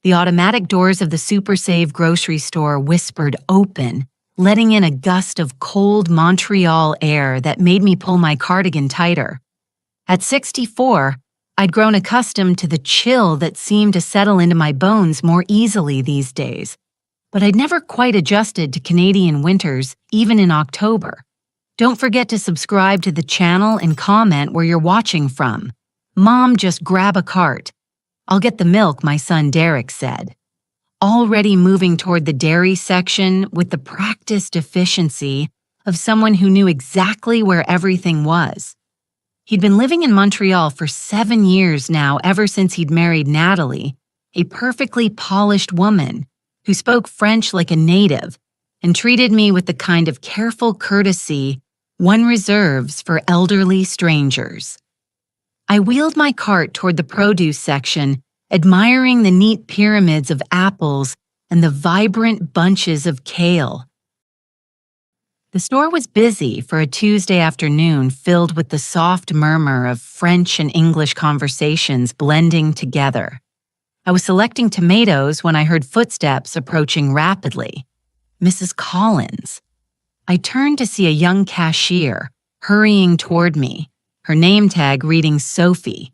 The automatic doors of the Super Save grocery store whispered open, letting in a gust of cold Montreal air that made me pull my cardigan tighter. At 64, I'd grown accustomed to the chill that seemed to settle into my bones more easily these days, but I'd never quite adjusted to Canadian winters, even in October. Don't forget to subscribe to the channel and comment where you're watching from. Mom, just grab a cart. I'll get the milk, my son Derek said. Already moving toward the dairy section with the practiced efficiency of someone who knew exactly where everything was. He'd been living in Montreal for 7 years now, ever since he'd married Natalie, a perfectly polished woman who spoke French like a native and treated me with the kind of careful courtesy one reserves for elderly strangers. I wheeled my cart toward the produce section, admiring the neat pyramids of apples and the vibrant bunches of kale. The store was busy for a Tuesday afternoon filled with the soft murmur of French and English conversations blending together. I was selecting tomatoes when I heard footsteps approaching rapidly. Mrs. Collins. I turned to see a young cashier hurrying toward me, her name tag reading Sophie.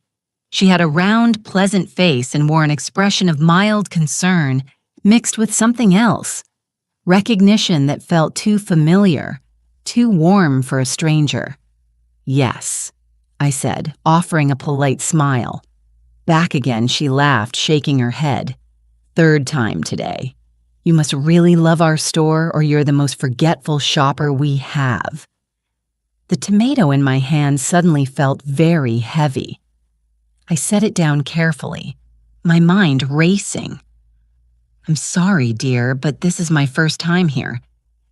She had a round, pleasant face and wore an expression of mild concern mixed with something else. Recognition that felt too familiar, too warm for a stranger. Yes, I said, offering a polite smile. Back again, she laughed, shaking her head. Third time today. You must really love our store or you're the most forgetful shopper we have. The tomato in my hand suddenly felt very heavy. I set it down carefully, my mind racing. I'm sorry, dear, but this is my first time here.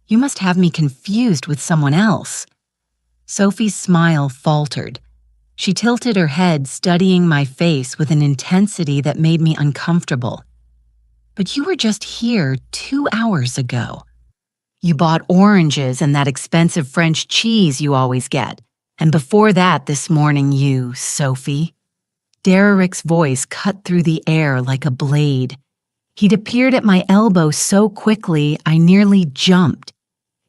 You must have me confused with someone else. Sophie's smile faltered. She tilted her head, studying my face with an intensity that made me uncomfortable. But you were just here 2 hours ago. You bought oranges and that expensive French cheese you always get. And before that this morning you, Sophie. Derek's voice cut through the air like a blade. He'd appeared at my elbow so quickly I nearly jumped.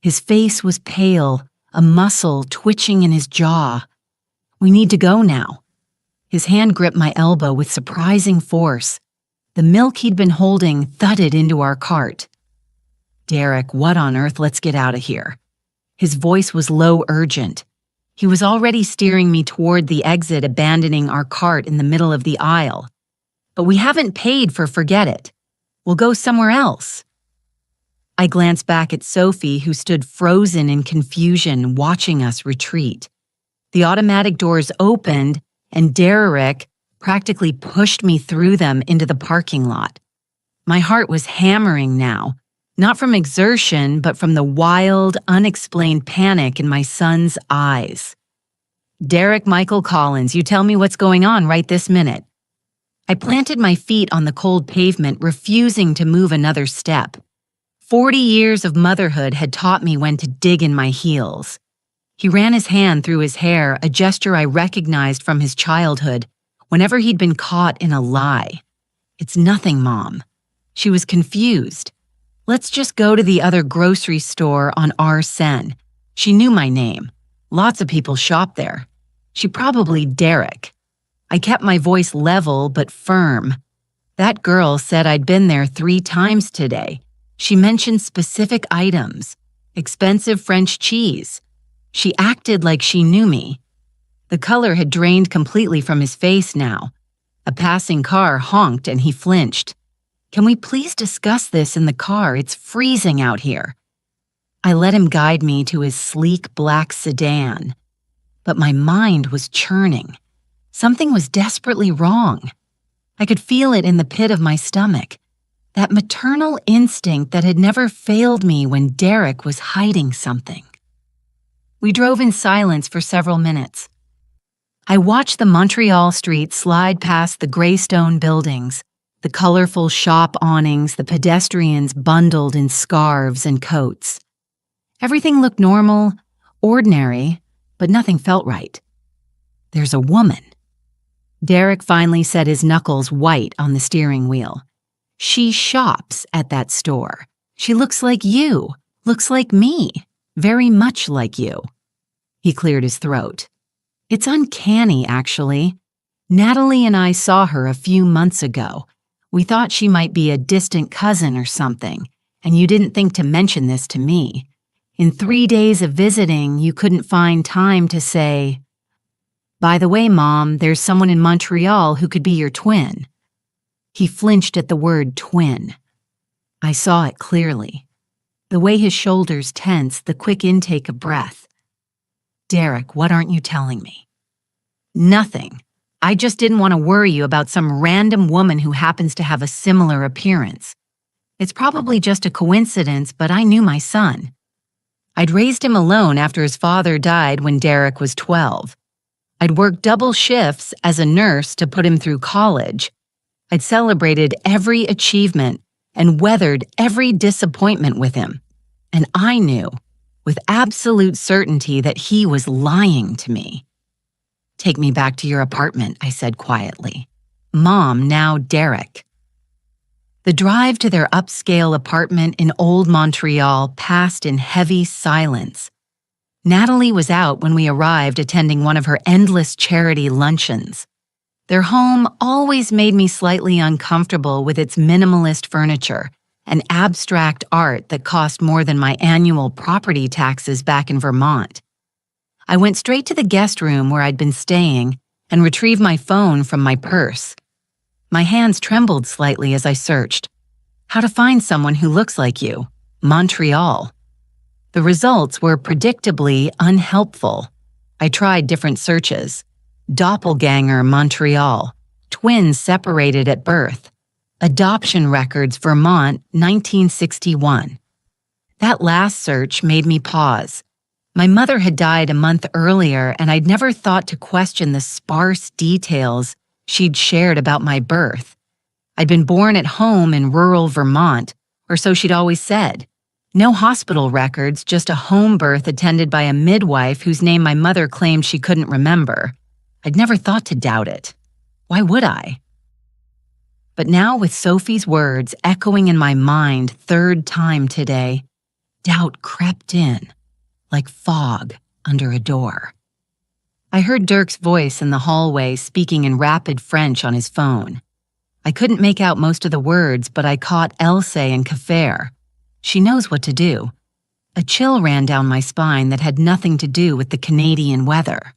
His face was pale, a muscle twitching in his jaw. We need to go now. His hand gripped my elbow with surprising force. The milk he'd been holding thudded into our cart. Derek, what on earth? Let's get out of here. His voice was low, urgent. He was already steering me toward the exit, abandoning our cart in the middle of the aisle. But we haven't paid for forget it. We'll go somewhere else. I glanced back at Sophie, who stood frozen in confusion, watching us retreat. The automatic doors opened, and Derek practically pushed me through them into the parking lot. My heart was hammering now. Not from exertion, but from the wild, unexplained panic in my son's eyes. Derek Michael Collins, you tell me what's going on right this minute. I planted my feet on the cold pavement, refusing to move another step. 40 years of motherhood had taught me when to dig in my heels. He ran his hand through his hair, a gesture I recognized from his childhood, whenever he'd been caught in a lie. It's nothing, Mom. She was confused. Let's just go to the other grocery store on Arsene. She knew my name. Lots of people shop there. She probably Derek. I kept my voice level but firm. That girl said I'd been there 3 times today. She mentioned specific items. Expensive French cheese. She acted like she knew me. The color had drained completely from his face now. A passing car honked and he flinched. Can we please discuss this in the car? It's freezing out here. I let him guide me to his sleek black sedan. But my mind was churning. Something was desperately wrong. I could feel it in the pit of my stomach. That maternal instinct that had never failed me when Derek was hiding something. We drove in silence for several minutes. I watched the Montreal street slide past the gray stone buildings, the colorful shop awnings, the pedestrians bundled in scarves and coats. Everything looked normal, ordinary, but nothing felt right. There's a woman. Derek finally set his knuckles white on the steering wheel. She shops at that store. She looks like you, looks like me, very much like you." He cleared his throat. "It's uncanny, actually. Natalie and I saw her a few months ago. We thought she might be a distant cousin or something, and you didn't think to mention this to me. In 3 days of visiting, you couldn't find time to say, 'By the way, Mom, there's someone in Montreal who could be your twin.'" He flinched at the word twin. I saw it clearly. The way his shoulders tensed, the quick intake of breath. "Derek, what aren't you telling me?" "Nothing. I just didn't want to worry you about some random woman who happens to have a similar appearance. It's probably just a coincidence, but I knew my son. I'd raised him alone after his father died when Derek was 12. I'd worked double shifts as a nurse to put him through college. I'd celebrated every achievement and weathered every disappointment with him. And I knew, with absolute certainty, that he was lying to me. "Take me back to your apartment," I said quietly. "Mom, now Derek." The drive to their upscale apartment in Old Montreal passed in heavy silence. Natalie was out when we arrived, attending one of her endless charity luncheons. Their home always made me slightly uncomfortable with its minimalist furniture and abstract art that cost more than my annual property taxes back in Vermont. I went straight to the guest room where I'd been staying and retrieved my phone from my purse. My hands trembled slightly as I searched. "How to find someone who looks like you, Montreal." The results were predictably unhelpful. I tried different searches. Doppelganger Montreal, twins separated at birth, adoption records Vermont 1961. That last search made me pause. My mother had died a month earlier, and I'd never thought to question the sparse details she'd shared about my birth. I'd been born at home in rural Vermont, or so she'd always said. No hospital records, just a home birth attended by a midwife whose name my mother claimed she couldn't remember. I'd never thought to doubt it. Why would I? But now, with Sophie's words echoing in my mind 3rd time today, doubt crept in, like fog under a door. I heard Dirk's voice in the hallway speaking in rapid French on his phone. I couldn't make out most of the words, but I caught Else and Cashier. She knows what to do. A chill ran down my spine that had nothing to do with the Canadian weather.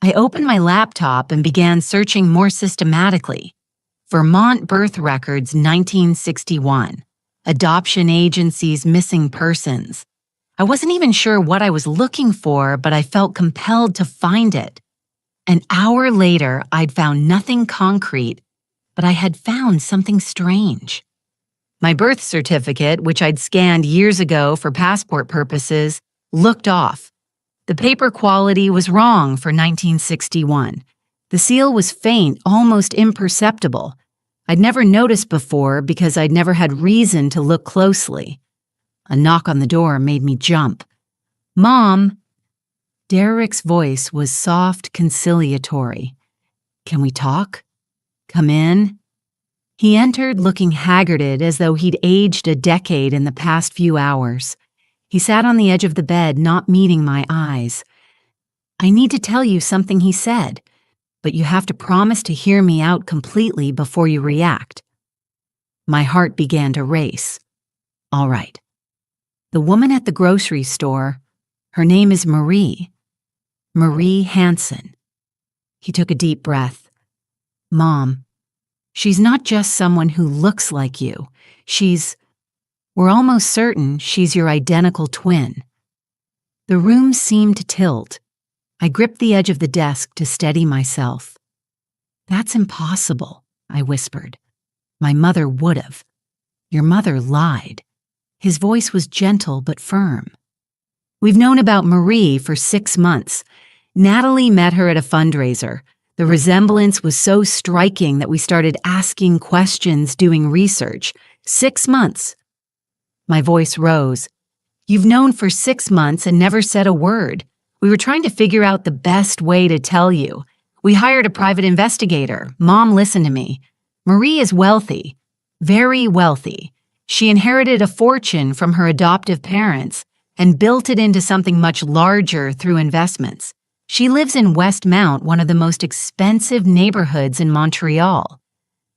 I opened my laptop and began searching more systematically. Vermont birth records 1961. Adoption agencies missing persons. I wasn't even sure what I was looking for, but I felt compelled to find it. An hour later, I'd found nothing concrete, but I had found something strange. My birth certificate, which I'd scanned years ago for passport purposes, looked off. The paper quality was wrong for 1961. The seal was faint, almost imperceptible. I'd never noticed before because I'd never had reason to look closely. A knock on the door made me jump. "Mom!" Derek's voice was soft, conciliatory. "Can we talk? Come in." He entered looking haggarded, as though he'd aged a decade in the past few hours. He sat on the edge of the bed, not meeting my eyes. "I need to tell you something," he said, "but you have to promise to hear me out completely before you react." My heart began to race. "All right. The woman at the grocery store, her name is Marie. Marie Hansen." He took a deep breath. "Mom, she's not just someone who looks like you. We're almost certain she's your identical twin." The room seemed to tilt. I gripped the edge of the desk to steady myself. "That's impossible," I whispered. "My mother would have. Your mother lied." His voice was gentle but firm. "We've known about Marie for 6 months. Natalie met her at a fundraiser. The resemblance was so striking that we started asking questions, doing research. 6 months." My voice rose. "You've known for 6 months and never said a word. We were trying to figure out the best way to tell you. We hired a private investigator. Mom, listen to me. Marie is wealthy. Very wealthy. She inherited a fortune from her adoptive parents and built it into something much larger through investments. She lives in Westmount, one of the most expensive neighborhoods in Montreal.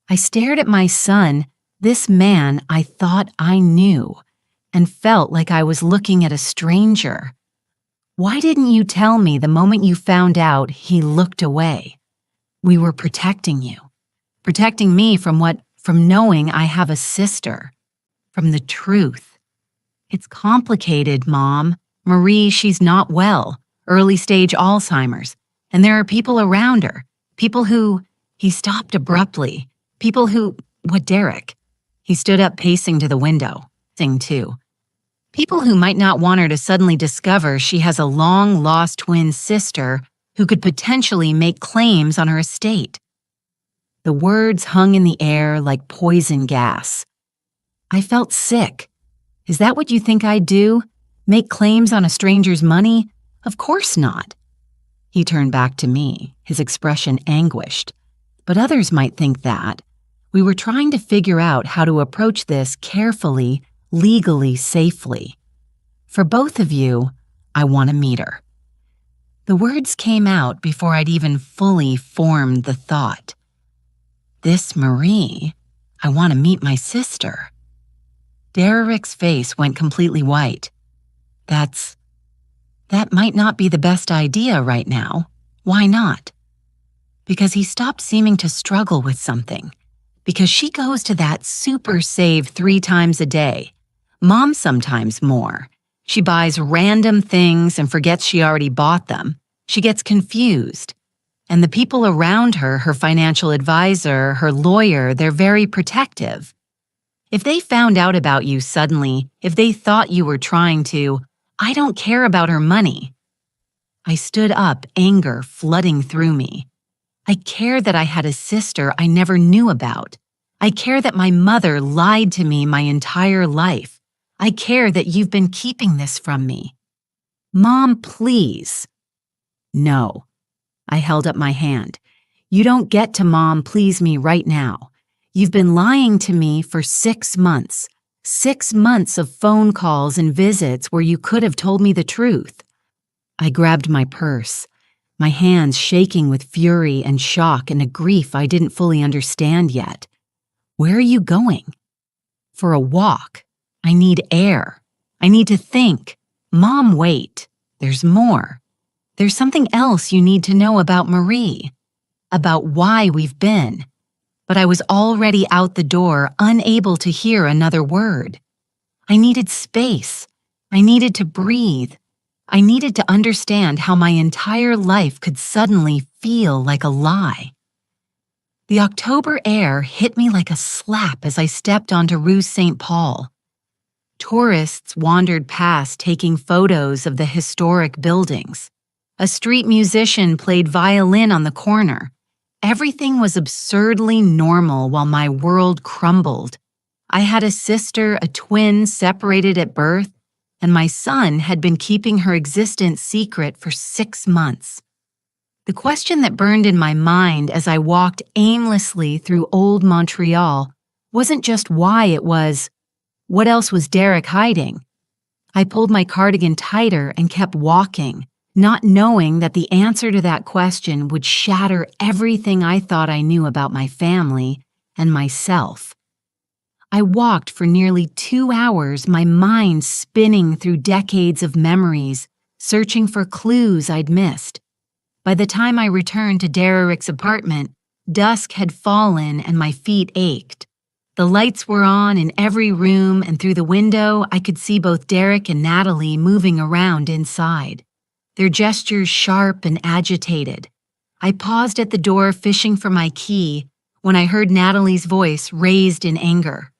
I stared at my son, this man I thought I knew, and felt like I was looking at a stranger. Why didn't you tell me the moment you found out? He looked away. We were protecting you. Protecting me from what? From knowing I have a sister. From the truth. It's complicated, Mom. Marie, she's not well. Early stage Alzheimer's. And there are people around her. People who... He stopped abruptly. People who... What, Derek? He stood up, pacing to the window. Thing too. People who might not want her to suddenly discover she has a long-lost twin sister who could potentially make claims on her estate. The words hung in the air like poison gas. I felt sick. Is that what you think I'd do? Make claims on a stranger's money? Of course not. He turned back to me, his expression anguished. But others might think that. We were trying to figure out how to approach this carefully, legally, safely. For both of you, I want to meet her. The words came out before I'd even fully formed the thought. This Marie, I want to meet my sister. Derek's face went completely white. That might not be the best idea right now. Why not? Because he stopped seeming to struggle with something. Because she goes to that super save 3 times a day. Mom sometimes more. She buys random things and forgets she already bought them. She gets confused. And the people around her, her financial advisor, her lawyer, they're very protective. If they found out about you suddenly, if they thought you were trying to, I don't care about her money. I stood up, anger flooding through me. I care that I had a sister I never knew about. I care that my mother lied to me my entire life. I care that you've been keeping this from me. Mom, please. No. I held up my hand. You don't get to Mom, please me right now. You've been lying to me for 6 months. 6 months of phone calls and visits where you could have told me the truth. I grabbed my purse, my hands shaking with fury and shock and a grief I didn't fully understand yet. Where are you going? For a walk. I need air. I need to think. Mom, wait. There's more. There's something else you need to know about Marie. About why we've been. But I was already out the door, unable to hear another word. I needed space. I needed to breathe. I needed to understand how my entire life could suddenly feel like a lie. The October air hit me like a slap as I stepped onto Rue St. Paul. Tourists wandered past taking photos of the historic buildings. A street musician played violin on the corner. Everything was absurdly normal while my world crumbled. I had a sister, a twin separated at birth, and my son had been keeping her existence secret for 6 months. The question that burned in my mind as I walked aimlessly through old Montreal wasn't just why, it was, what else was Derek hiding? I pulled my cardigan tighter and kept walking, not knowing that the answer to that question would shatter everything I thought I knew about my family and myself. I walked for nearly 2 hours, my mind spinning through decades of memories, searching for clues I'd missed. By the time I returned to Derek's apartment, dusk had fallen and my feet ached. The lights were on in every room, and through the window I could see both Derek and Natalie moving around inside, their gestures sharp and agitated. I paused at the door fishing for my key when I heard Natalie's voice raised in anger.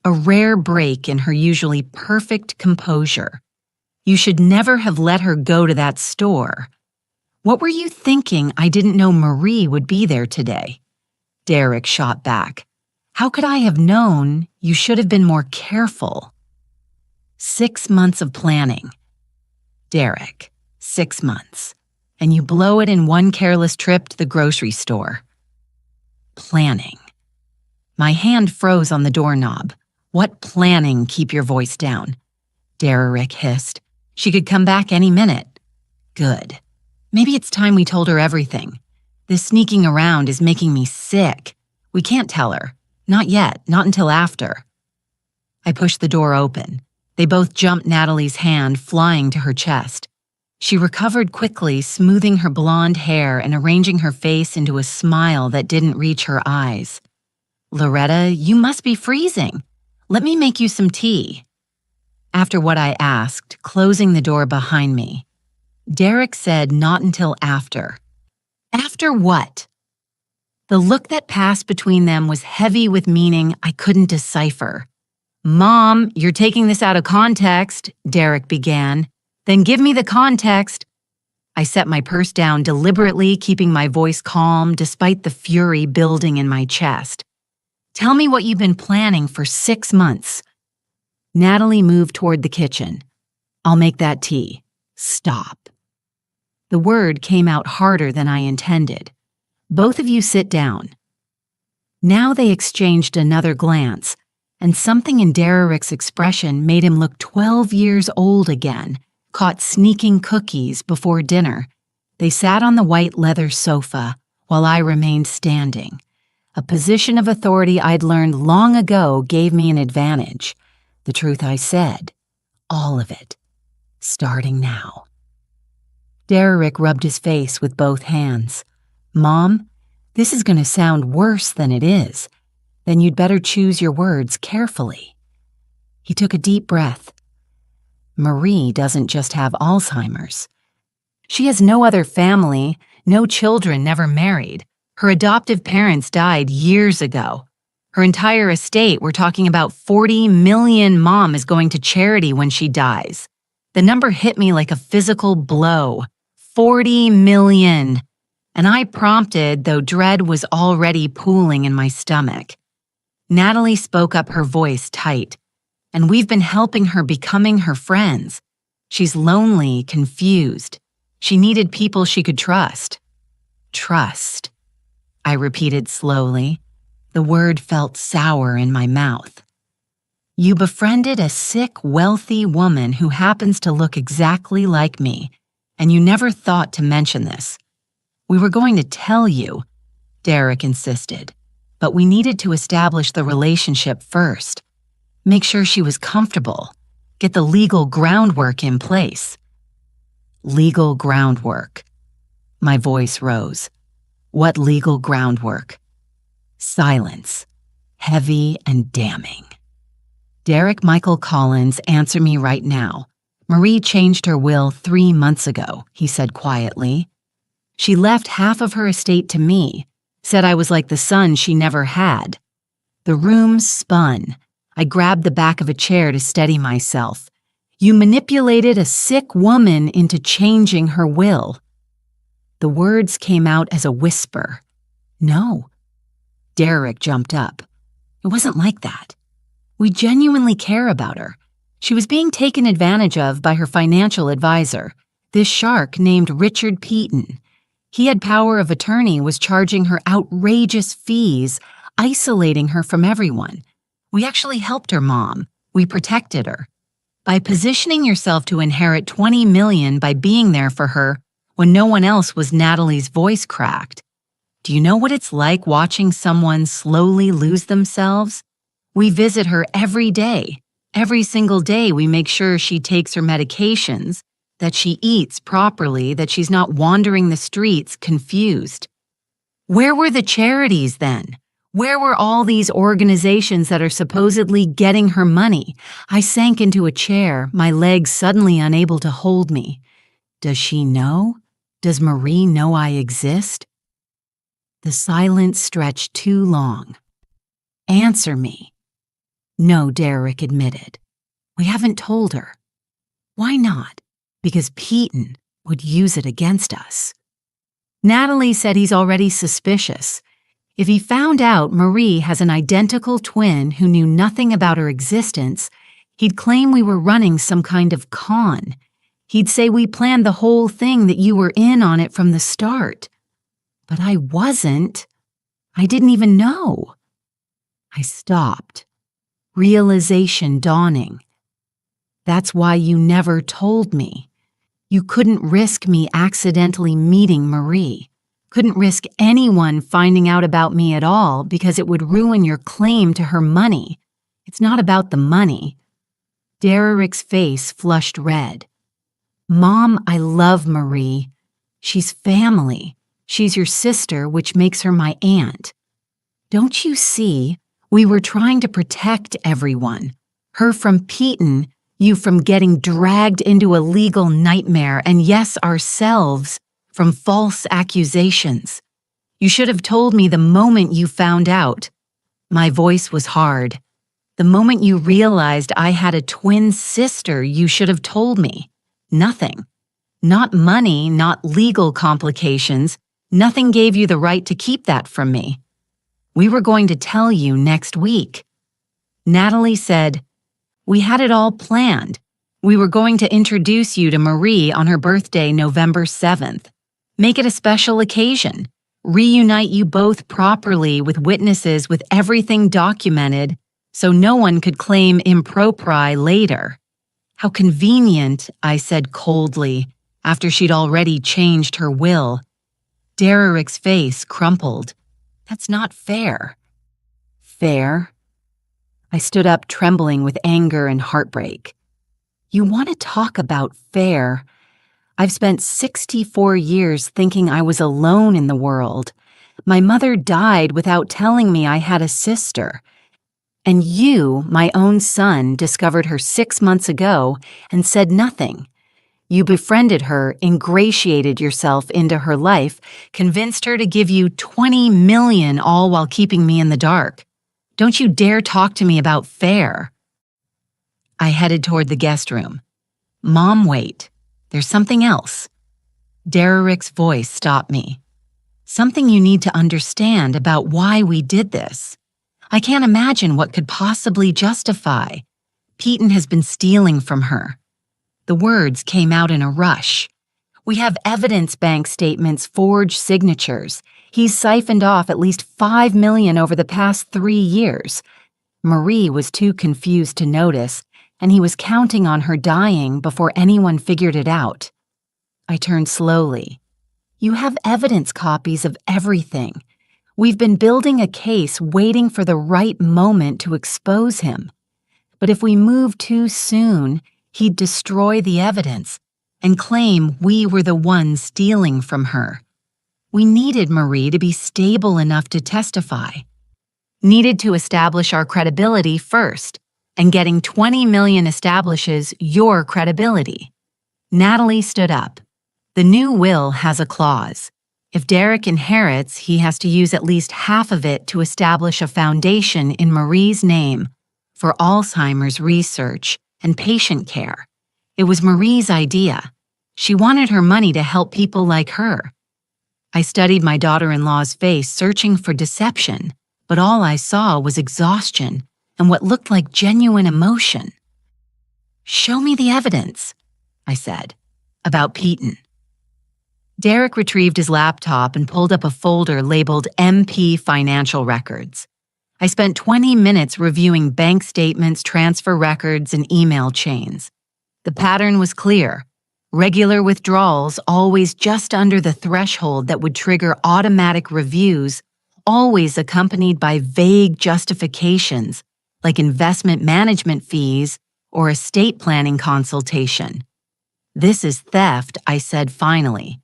A rare break in her usually perfect composure. You should never have let her go to that store. What were you thinking I didn't know Marie would be there today? Derek shot back. How could I have known? You should have been more careful. 6 months of planning. Derek, 6 months. And you blow it in one careless trip to the grocery store. Planning. My hand froze on the doorknob. What planning, keep your voice down? Derek hissed. She could come back any minute. Good. Maybe it's time we told her everything. This sneaking around is making me sick. We can't tell her. Not yet, not until after. I pushed the door open. They both jumped Natalie's hand, flying to her chest. She recovered quickly, smoothing her blonde hair and arranging her face into a smile that didn't reach her eyes. Loretta, you must be freezing. Let me make you some tea. After what I asked, closing the door behind me, Derek said not until after. After what? The look that passed between them was heavy with meaning I couldn't decipher. Mom, you're taking this out of context, Derek began. Then give me the context. I set my purse down deliberately, keeping my voice calm despite the fury building in my chest. Tell me what you've been planning for 6 months. Natalie moved toward the kitchen. I'll make that tea. Stop. The word came out harder than I intended. Both of you sit down. Now they exchanged another glance, and something in Derek's expression made him look 12 years old again, caught sneaking cookies before dinner. They sat on the white leather sofa while I remained standing. A position of authority I'd learned long ago gave me an advantage. The truth I said, all of it, starting now. Derek rubbed his face with both hands. Mom, this is going to sound worse than it is. Then you'd better choose your words carefully. He took a deep breath. Marie doesn't just have Alzheimer's. She has no other family, no children, never married. Her adoptive parents died years ago. Her entire estate, we're talking about 40 million. Mom is going to charity when she dies. The number hit me like a physical blow. 40 million. And I prompted, though dread was already pooling in my stomach. Natalie spoke up, her voice tight. And we've been helping her, becoming her friends. She's lonely, confused. She needed people she could trust. Trust, I repeated slowly. The word felt sour in my mouth. You befriended a sick, wealthy woman who happens to look exactly like me, and you never thought to mention this. We were going to tell you, Derek insisted, but we needed to establish the relationship first. Make sure she was comfortable. Get the legal groundwork in place. Legal groundwork. My voice rose. What legal groundwork? Silence. Heavy and damning. Derek Michael Collins, answer me right now. Marie changed her will 3 months ago, he said quietly. She left half of her estate to me, said I was like the son she never had. The room spun. I grabbed the back of a chair to steady myself. You manipulated a sick woman into changing her will. The words came out as a whisper. No. Derek jumped up. It wasn't like that. We genuinely care about her. She was being taken advantage of by her financial advisor, this shark named Richard Peaton. He had power of attorney, was charging her outrageous fees, isolating her from everyone. We actually helped her, Mom. We protected her. By positioning yourself to inherit 20 million by being there for her when no one else was, Natalie's voice cracked. Do you know what it's like watching someone slowly lose themselves? We visit her every day. Every single day we make sure she takes her medications, that she eats properly, that she's not wandering the streets confused. Where were the charities then? Where were all these organizations that are supposedly getting her money? I sank into a chair, my legs suddenly unable to hold me. Does she know? Does Marie know I exist? The silence stretched too long. Answer me. No, Derek admitted. We haven't told her. Why not? Because Peaton would use it against us. Natalie said he's already suspicious. If he found out Marie has an identical twin who knew nothing about her existence, he'd claim we were running some kind of con. He'd say we planned the whole thing, that you were in on it from the start. But I wasn't. I didn't even know. I stopped, realization dawning. That's why you never told me. You couldn't risk me accidentally meeting Marie. Couldn't risk anyone finding out about me at all because it would ruin your claim to her money. It's not about the money. Derek's face flushed red. Mom, I love Marie. She's family. She's your sister, which makes her my aunt. Don't you see? We were trying to protect everyone. Her from Peyton, you from getting dragged into a legal nightmare, and yes, ourselves, from false accusations. You should have told me the moment you found out. My voice was hard. The moment you realized I had a twin sister, you should have told me. Nothing. Not money, not legal complications. Nothing gave you the right to keep that from me. We were going to tell you next week. Natalie said, we had it all planned. We were going to introduce you to Marie on her birthday, November 7th. Make it a special occasion. Reunite you both properly with witnesses with everything documented so no one could claim impropriety later. How convenient, I said coldly, after she'd already changed her will. Derek's face crumpled. That's not fair. Fair? I stood up trembling with anger and heartbreak. You want to talk about fair? I've spent 64 years thinking I was alone in the world. My mother died without telling me I had a sister. And you, my own son, discovered her 6 months ago and said nothing. You befriended her, ingratiated yourself into her life, convinced her to give you $20 million, all while keeping me in the dark. Don't you dare talk to me about fair. I headed toward the guest room. Mom, wait. There's something else. Derek's voice stopped me. Something you need to understand about why we did this. I can't imagine what could possibly justify. Peyton has been stealing from her. The words came out in a rush. We have evidence bank statements, forged signatures. He's siphoned off at least $5 million over the past 3 years. Marie was too confused to notice, and he was counting on her dying before anyone figured it out. I turned slowly. You have evidence copies of everything. We've been building a case waiting for the right moment to expose him. But if we move too soon, he'd destroy the evidence and claim we were the ones stealing from her. We needed Marie to be stable enough to testify. Needed to establish our credibility first, and getting $20 million establishes your credibility. Natalie stood up. The new will has a clause. If Derek inherits, he has to use at least half of it to establish a foundation in Marie's name for Alzheimer's research and patient care. It was Marie's idea. She wanted her money to help people like her. I studied my daughter-in-law's face, searching for deception, but all I saw was exhaustion and what looked like genuine emotion. Show me the evidence, I said, about Peyton. Derek retrieved his laptop and pulled up a folder labeled MP Financial Records. I spent 20 minutes reviewing bank statements, transfer records, and email chains. The pattern was clear. Regular withdrawals, always just under the threshold that would trigger automatic reviews, always accompanied by vague justifications, like investment management fees or estate planning consultation. This is theft, I said finally.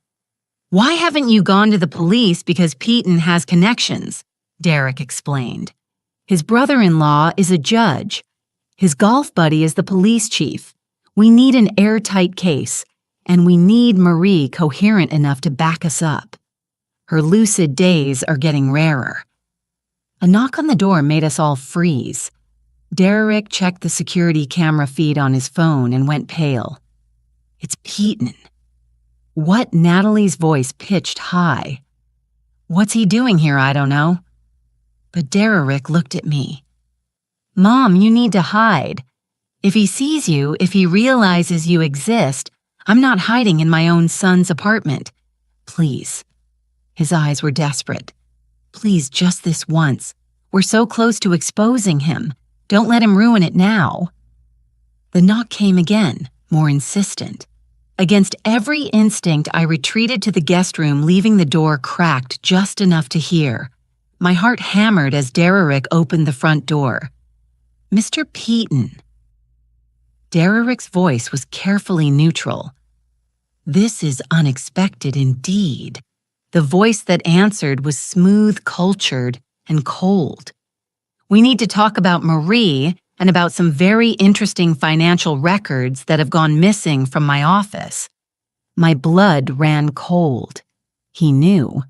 Why haven't you gone to the police? Because Peyton has connections, Derek explained. His brother-in-law is a judge. His golf buddy is the police chief. We need an airtight case, and we need Marie coherent enough to back us up. Her lucid days are getting rarer. A knock on the door made us all freeze. Derek checked the security camera feed on his phone and went pale. It's Peyton. What? Natalie's voice pitched high. What's he doing here? I don't know. But Derek looked at me. Mom, you need to hide. If he sees you, if he realizes you exist, I'm not hiding in my own son's apartment. Please. His eyes were desperate. Please, just this once. We're so close to exposing him. Don't let him ruin it now." The knock came again, more insistent. Against every instinct, I retreated to the guest room, leaving the door cracked just enough to hear. My heart hammered as Derrick opened the front door. "Mr. Peaton." Derrick's voice was carefully neutral. "This is unexpected indeed." The voice that answered was smooth, cultured, and cold. "We need to talk about Marie and about some very interesting financial records that have gone missing from my office." My blood ran cold. He knew.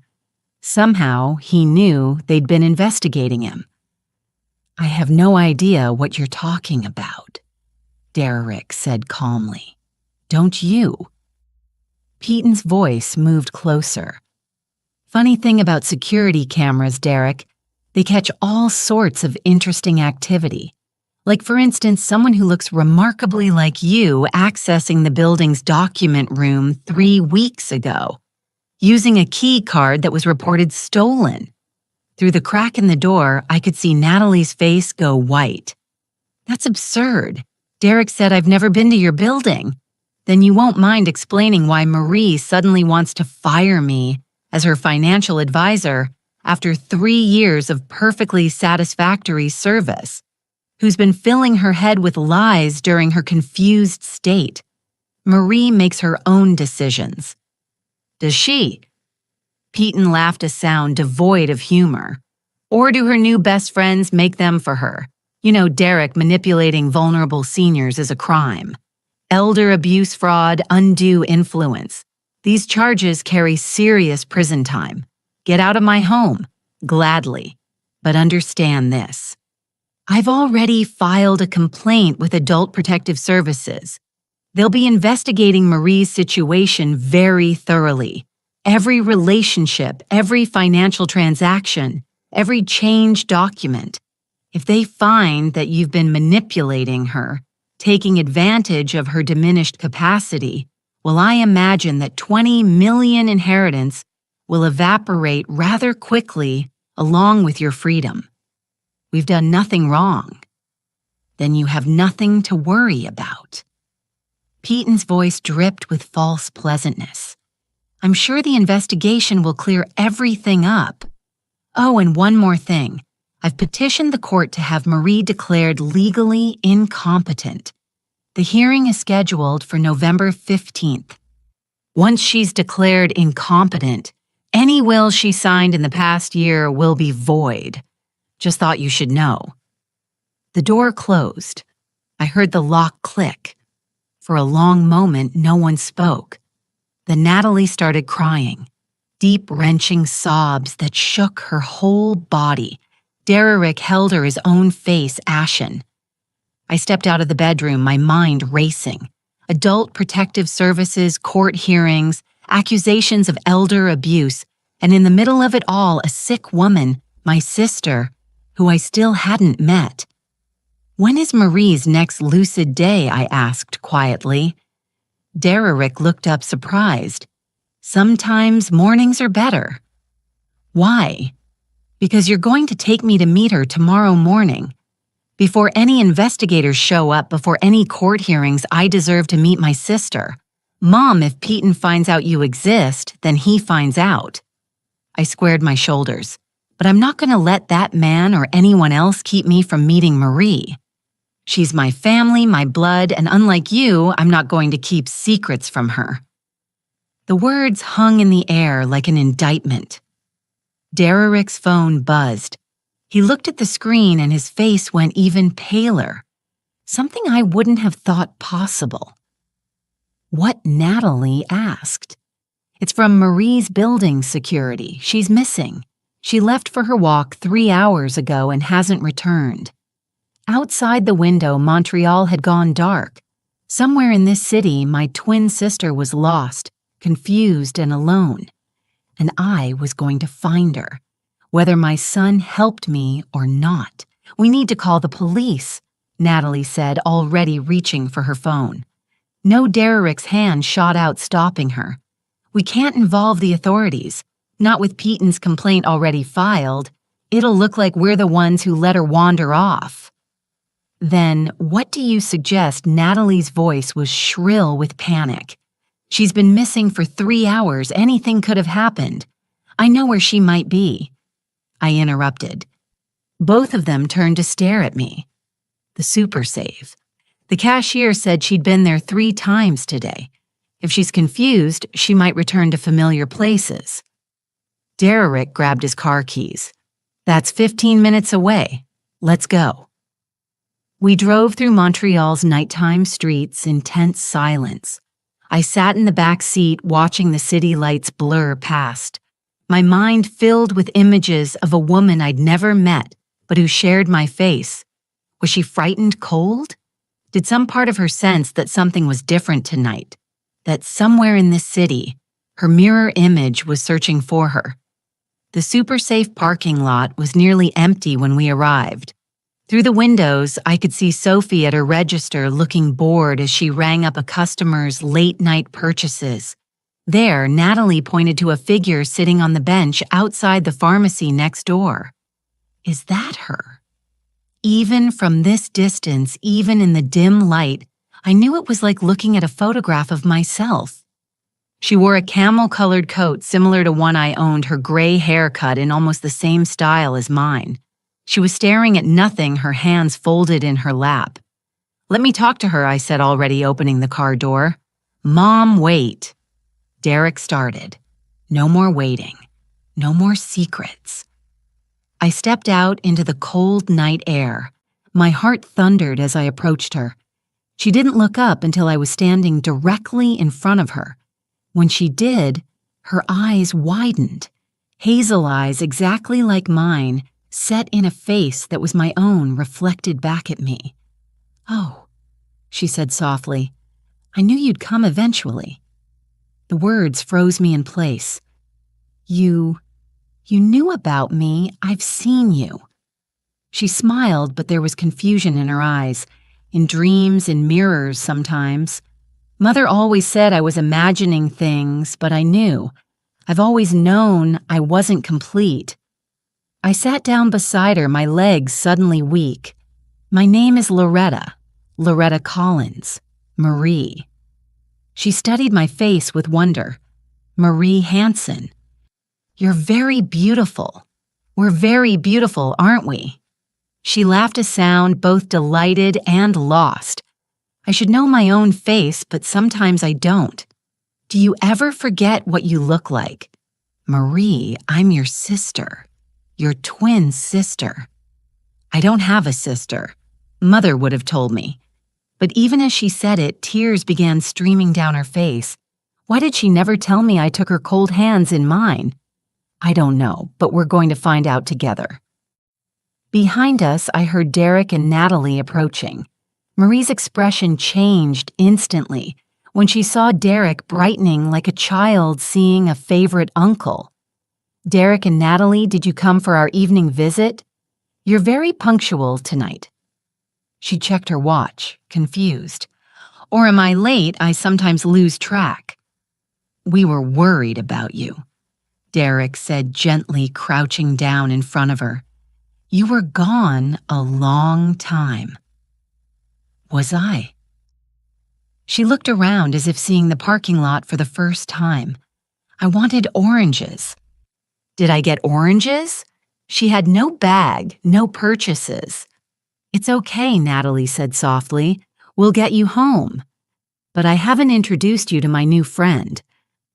Somehow, he knew they'd been investigating him. "I have no idea what you're talking about," Derrick said calmly. "Don't you?" Peaton's voice moved closer. "Funny thing about security cameras, Derrick, they catch all sorts of interesting activity. Like, for instance, someone who looks remarkably like you accessing the building's document room 3 weeks ago, using a key card that was reported stolen. Through the crack in the door, I could see Natalie's face go white. That's absurd. Derrick said I've never been to your building. Then you won't mind explaining why Marie suddenly wants to fire me as her financial advisor after 3 years of perfectly satisfactory service, who's been filling her head with lies during her confused state. Marie makes her own decisions." "Does she?" Peaton laughed a sound devoid of humor. "Or do her new best friends make them for her? You know, Derrick manipulating vulnerable seniors is a crime. Elder abuse fraud, undue influence. These charges carry serious prison time. Get out of my home. Gladly. But understand this. I've already filed a complaint with Adult Protective Services. They'll be investigating Marie's situation very thoroughly. Every relationship, every financial transaction, every change document. If they find that you've been manipulating her, taking advantage of her diminished capacity, well, I imagine that 20 million inheritance will evaporate rather quickly along with your freedom. We've done nothing wrong. Then you have nothing to worry about." Peaton's voice dripped with false pleasantness. "I'm sure the investigation will clear everything up. Oh, and one more thing. I've petitioned the court to have Marie declared legally incompetent. The hearing is scheduled for November 15th. Once she's declared incompetent, any will she signed in the past year will be void. Just thought you should know." The door closed. I heard the lock click. For a long moment, no one spoke. Then Natalie started crying, deep, wrenching sobs that shook her whole body. Derrick held her, his own face ashen. I stepped out of the bedroom, my mind racing. Adult Protective Services, court hearings, accusations of elder abuse, and in the middle of it all, a sick woman, my sister, who I still hadn't met. "When is Marie's next lucid day?" I asked quietly. Derrick looked up surprised. "Sometimes mornings are better." "Why?" "Because you're going to take me to meet her tomorrow morning. Before any investigators show up, before any court hearings, I deserve to meet my sister. Mom, if Peaton finds out you exist, then he finds out." I squared my shoulders. "But I'm not going to let that man or anyone else keep me from meeting Marie. She's my family, my blood, and unlike you, I'm not going to keep secrets from her." The words hung in the air like an indictment. Derrick's phone buzzed. He looked at the screen and his face went even paler. Something I wouldn't have thought possible. "What?" Natalie asked. "It's from Marie's building security. She's missing. She left for her walk 3 hours ago and hasn't returned." Outside the window, Montreal had gone dark. Somewhere in this city, my twin sister was lost, confused and alone. And I was going to find her, whether my son helped me or not. "We need to call the police," Natalie said, already reaching for her phone. No, Derrick's hand shot out, stopping her. "We can't involve the authorities, not with Peaton's complaint already filed. It'll look like we're the ones who let her wander off." "Then what do you suggest?" Natalie's voice was shrill with panic. "She's been missing for 3 hours. Anything could have happened. I know where she might be." I interrupted. Both of them turned to stare at me. "The super save. The cashier said she'd been there 3 times today. If she's confused, she might return to familiar places." Derek grabbed his car keys. "That's 15 minutes away. Let's go." We drove through Montreal's nighttime streets in tense silence. I sat in the back seat watching the city lights blur past, my mind filled with images of a woman I'd never met but who shared my face. Was she frightened cold? Did some part of her sense that something was different tonight? That somewhere in this city, her mirror image was searching for her? The super safe parking lot was nearly empty when we arrived. Through the windows, I could see Sophie at her register looking bored as she rang up a customer's late-night purchases. There, Natalie pointed to a figure sitting on the bench outside the pharmacy next door. Is that her? Even from this distance, even in the dim light, I knew it was like looking at a photograph of myself. She wore a camel-colored coat similar to one I owned, her gray hair cut in almost the same style as mine. She was staring at nothing, her hands folded in her lap. "Let me talk to her," I said, already opening the car door. "Mom, wait." Derek started. No more waiting. No more secrets. I stepped out into the cold night air. My heart thundered as I approached her. She didn't look up until I was standing directly in front of her. When she did, her eyes widened. Hazel eyes exactly like mine, set in a face that was my own reflected back at me. "Oh," she said softly. "I knew you'd come eventually." The words froze me in place. You knew about me. I've seen you." She smiled, but there was confusion in her eyes. In dreams, in mirrors sometimes. Mother always said I was imagining things, but I knew. I've always known I wasn't complete. I sat down beside her, my legs suddenly weak. "My name is Loretta Collins, Marie." She studied my face with wonder. "Marie Hansen. You're very beautiful. We're very beautiful, aren't we?" She laughed a sound both delighted and lost. I should know my own face, but sometimes I don't. "Do you ever forget what you look like?" "Marie, I'm your sister. Your twin sister." "I don't have a sister. Mother would have told me." But even as she said it, tears began streaming down her face. Why did she never tell me I took her cold hands in mine? I don't know, but we're going to find out together. Behind us, I heard Derek and Natalie approaching. Marie's expression changed instantly when she saw Derek brightening like a child seeing a favorite uncle. "Derek and Natalie, did you come for our evening visit? You're very punctual tonight." She checked her watch, confused. "Or am I late? I sometimes lose track." "We were worried about you," Derek said gently, crouching down in front of her. "You were gone a long time." Was I? She looked around as if seeing the parking lot for the first time. I wanted oranges. Did I get oranges? She had no bag, no purchases. "It's okay," Natalie said softly. "We'll get you home." "But I haven't introduced you to my new friend."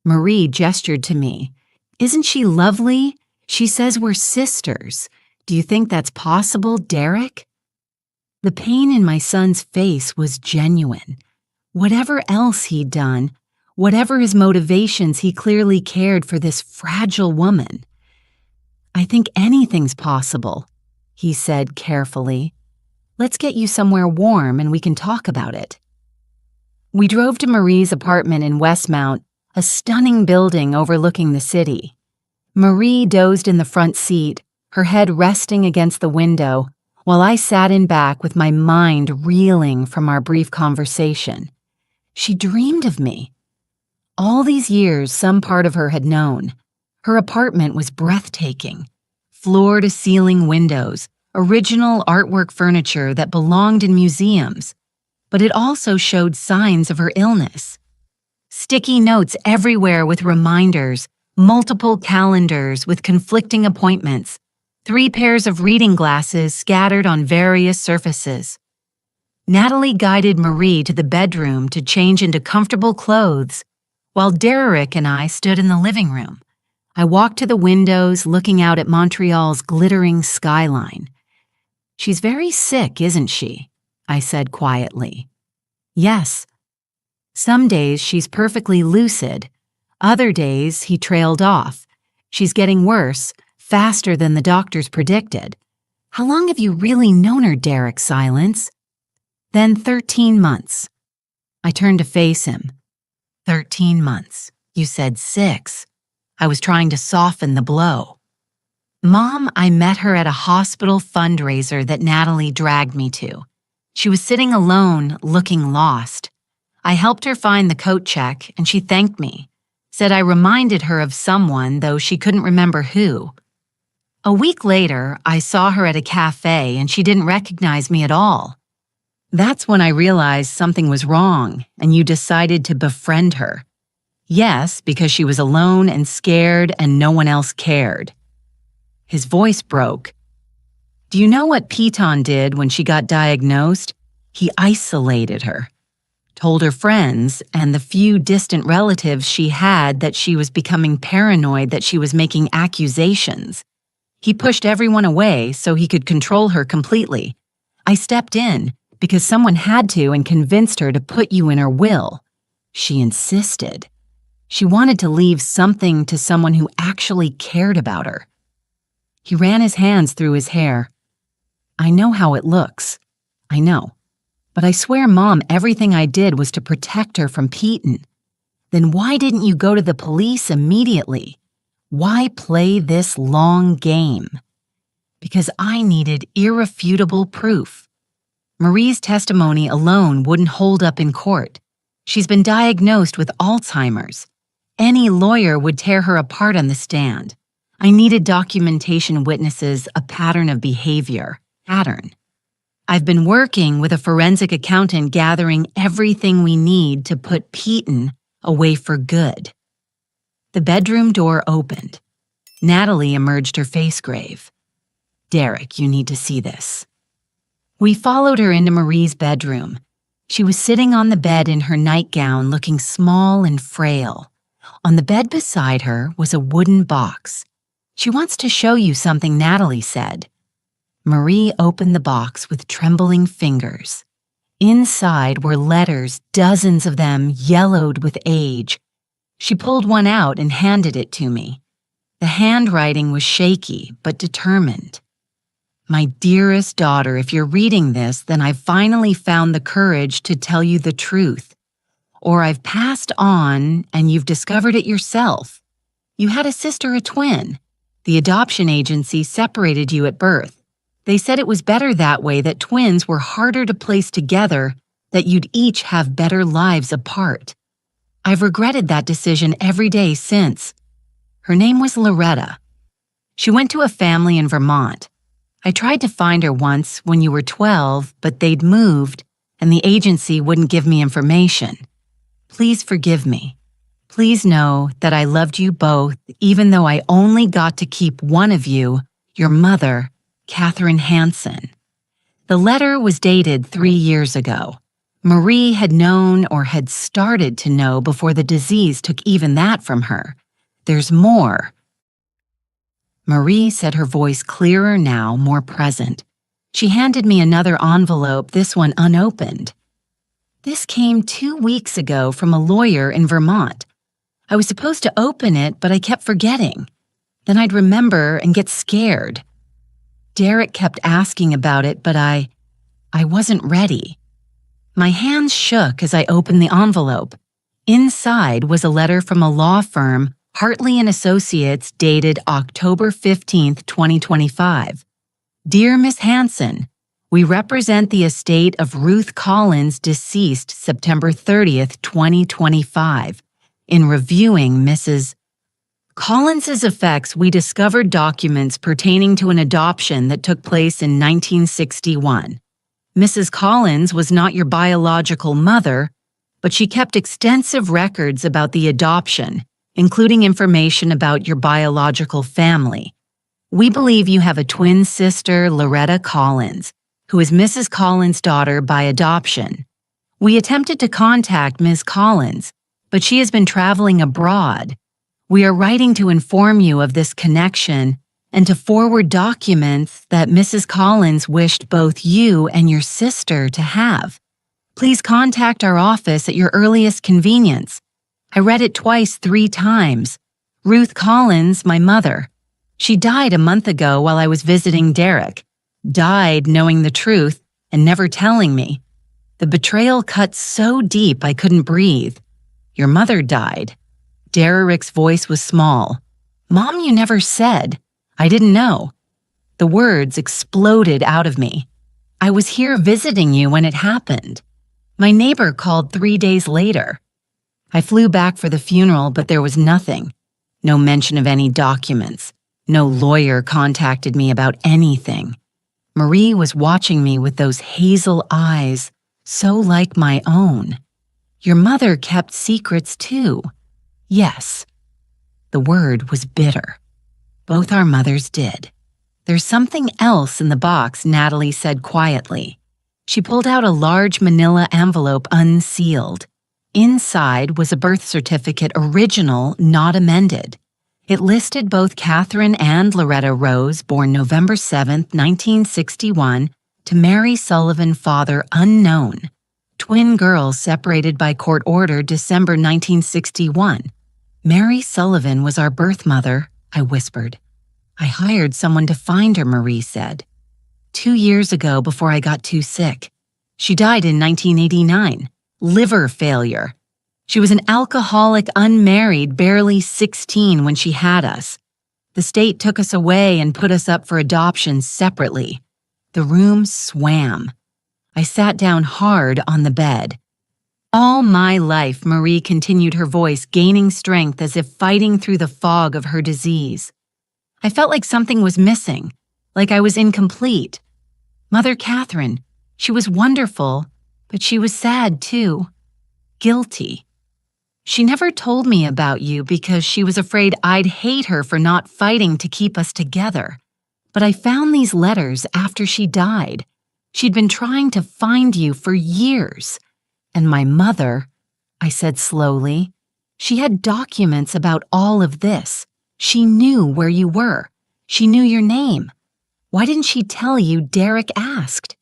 Marie gestured to me. "Isn't she lovely? She says we're sisters. Do you think that's possible, Derek?" The pain in my son's face was genuine. Whatever else he'd done, whatever his motivations, he clearly cared for this fragile woman. "I think anything's possible," he said carefully. "Let's get you somewhere warm and we can talk about it." We drove to Marie's apartment in Westmount, a stunning building overlooking the city. Marie dozed in the front seat, her head resting against the window, while I sat in back with my mind reeling from our brief conversation. She dreamed of me. All these years, some part of her had known. Her apartment was breathtaking. floor-to-ceiling windows, original artwork furniture that belonged in museums, but it also showed signs of her illness. Sticky notes everywhere with reminders, multiple calendars with conflicting appointments, 3 pairs of reading glasses scattered on various surfaces. Natalie guided Marie to the bedroom to change into comfortable clothes, while Derek and I stood in the living room. I walked to the windows, looking out at Montreal's glittering skyline. "She's very sick, isn't she?" I said quietly. "Yes. Some days she's perfectly lucid. Other days he trailed off. She's getting worse, faster than the doctors predicted." "How long have you really known her, Derek?" Silence. "Then 13 months. I turned to face him. 13 months. You said 6. I was trying to soften the blow. "Mom, I met her at a hospital fundraiser that Natalie dragged me to. She was sitting alone, looking lost. I helped her find the coat check, and she thanked me. Said I reminded her of someone, though she couldn't remember who. A week later, I saw her at a cafe, and she didn't recognize me at all. That's when I realized something was wrong, and you decided to befriend her. Yes, because she was alone and scared and no one else cared." His voice broke. "Do you know what Piton did when she got diagnosed? He isolated her. Told her friends and the few distant relatives she had that she was becoming paranoid, that she was making accusations. He pushed everyone away so he could control her completely. I stepped in because someone had to and convinced her to put you in her will. She insisted. She wanted to leave something to someone who actually cared about her." He ran his hands through his hair. "I know how it looks. I know. But I swear, Mom, everything I did was to protect her from Piton. Then why didn't you go to the police immediately? Why play this long game?" "Because I needed irrefutable proof. Marie's testimony alone wouldn't hold up in court. She's been diagnosed with Alzheimer's. Any lawyer would tear her apart on the stand. I needed documentation, witnesses, a pattern of behavior. I've been working with a forensic accountant gathering everything we need to put Piton away for good." The bedroom door opened. Natalie emerged, her face grave. "Derek, you need to see this." We followed her into Marie's bedroom. She was sitting on the bed in her nightgown, looking small and frail. On the bed beside her was a wooden box. "She wants to show you something," Natalie said. Marie opened the box with trembling fingers. Inside were letters, dozens of them yellowed with age. She pulled one out and handed it to me. The handwriting was shaky but determined. "My dearest daughter, if you're reading this, then I've finally found the courage to tell you the truth. Or I've passed on and you've discovered it yourself. You had a sister, a twin. The adoption agency separated you at birth. They said it was better that way, that twins were harder to place together, that you'd each have better lives apart. I've regretted that decision every day since." Her name was Loretta. "She went to a family in Vermont. I tried to find her once when you were 12, but they'd moved, and the agency wouldn't give me information. Please forgive me. Please know that I loved you both, even though I only got to keep one of you, your mother, Catherine Hansen." The letter was dated 3 years ago. Marie had known, or had started to know, before the disease took even that from her. "There's more." Marie said, her voice clearer now, more present. She handed me another envelope, this one unopened. "This came 2 weeks ago from a lawyer in Vermont. I was supposed to open it, but I kept forgetting. Then I'd remember and get scared. Derek kept asking about it, but I wasn't ready." My hands shook as I opened the envelope. Inside was a letter from a law firm, Hartley & Associates, dated October 15th, 2025. "Dear Miss Hansen, we represent the estate of Ruth Collins, deceased September 30th, 2025. In reviewing Mrs. Collins's effects, we discovered documents pertaining to an adoption that took place in 1961. Mrs. Collins was not your biological mother, but she kept extensive records about the adoption, including information about your biological family. We believe you have a twin sister, Loretta Collins, who is Mrs. Collins' daughter by adoption. We attempted to contact Ms. Collins, but she has been traveling abroad. We are writing to inform you of this connection and to forward documents that Mrs. Collins wished both you and your sister to have. Please contact our office at your earliest convenience. I read it twice, 3 times. Ruth Collins, my mother. She died a month ago while I was visiting Derek. Died knowing the truth and never telling me. The betrayal cut so deep I couldn't breathe. Your mother died. Derek's voice was small. Mom, you never said. I didn't know. The words exploded out of me. I was here visiting you when it happened. My neighbor called 3 days later. I flew back for the funeral, but there was nothing. No mention of any documents. No lawyer contacted me about anything. Marie was watching me with those hazel eyes, so like my own. Your mother kept secrets too. Yes. The word was bitter. Both our mothers did. There's something else in the box, Natalie said quietly. She pulled out a large manila envelope unsealed. Inside was a birth certificate, original, not amended. It listed both Catherine and Loretta Rose, born November 7, 1961, to Mary Sullivan, father unknown. Twin girls separated by court order December 1961. Mary Sullivan was our birth mother, I whispered. I hired someone to find her, Marie said. 2 years ago, before I got too sick. She died in 1989. Liver failure. She was an alcoholic, unmarried, barely 16 when she had us. The state took us away and put us up for adoption separately. The room swam. I sat down hard on the bed. All my life, Marie continued, her voice gaining strength as if fighting through the fog of her disease. I felt like something was missing, like I was incomplete. Mother Catherine, she was wonderful, but she was sad too. Guilty. She never told me about you because she was afraid I'd hate her for not fighting to keep us together. But I found these letters after she died. She'd been trying to find you for years. And my mother, I said slowly, she had documents about all of this. She knew where you were. She knew your name. Why didn't she tell you Derek asked?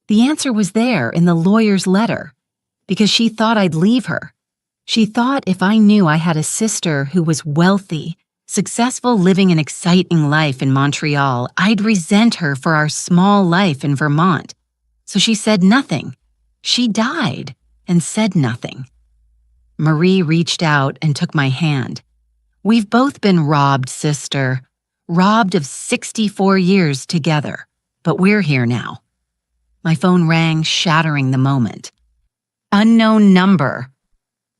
The answer was there in the lawyer's letter. Because she thought I'd leave her. She thought if I knew I had a sister who was wealthy, successful, living an exciting life in Montreal, I'd resent her for our small life in Vermont. So she said nothing. She died and said nothing. Marie reached out and took my hand. We've both been robbed, sister. Robbed of 64 years together. But we're here now. My phone rang, shattering the moment. Unknown number.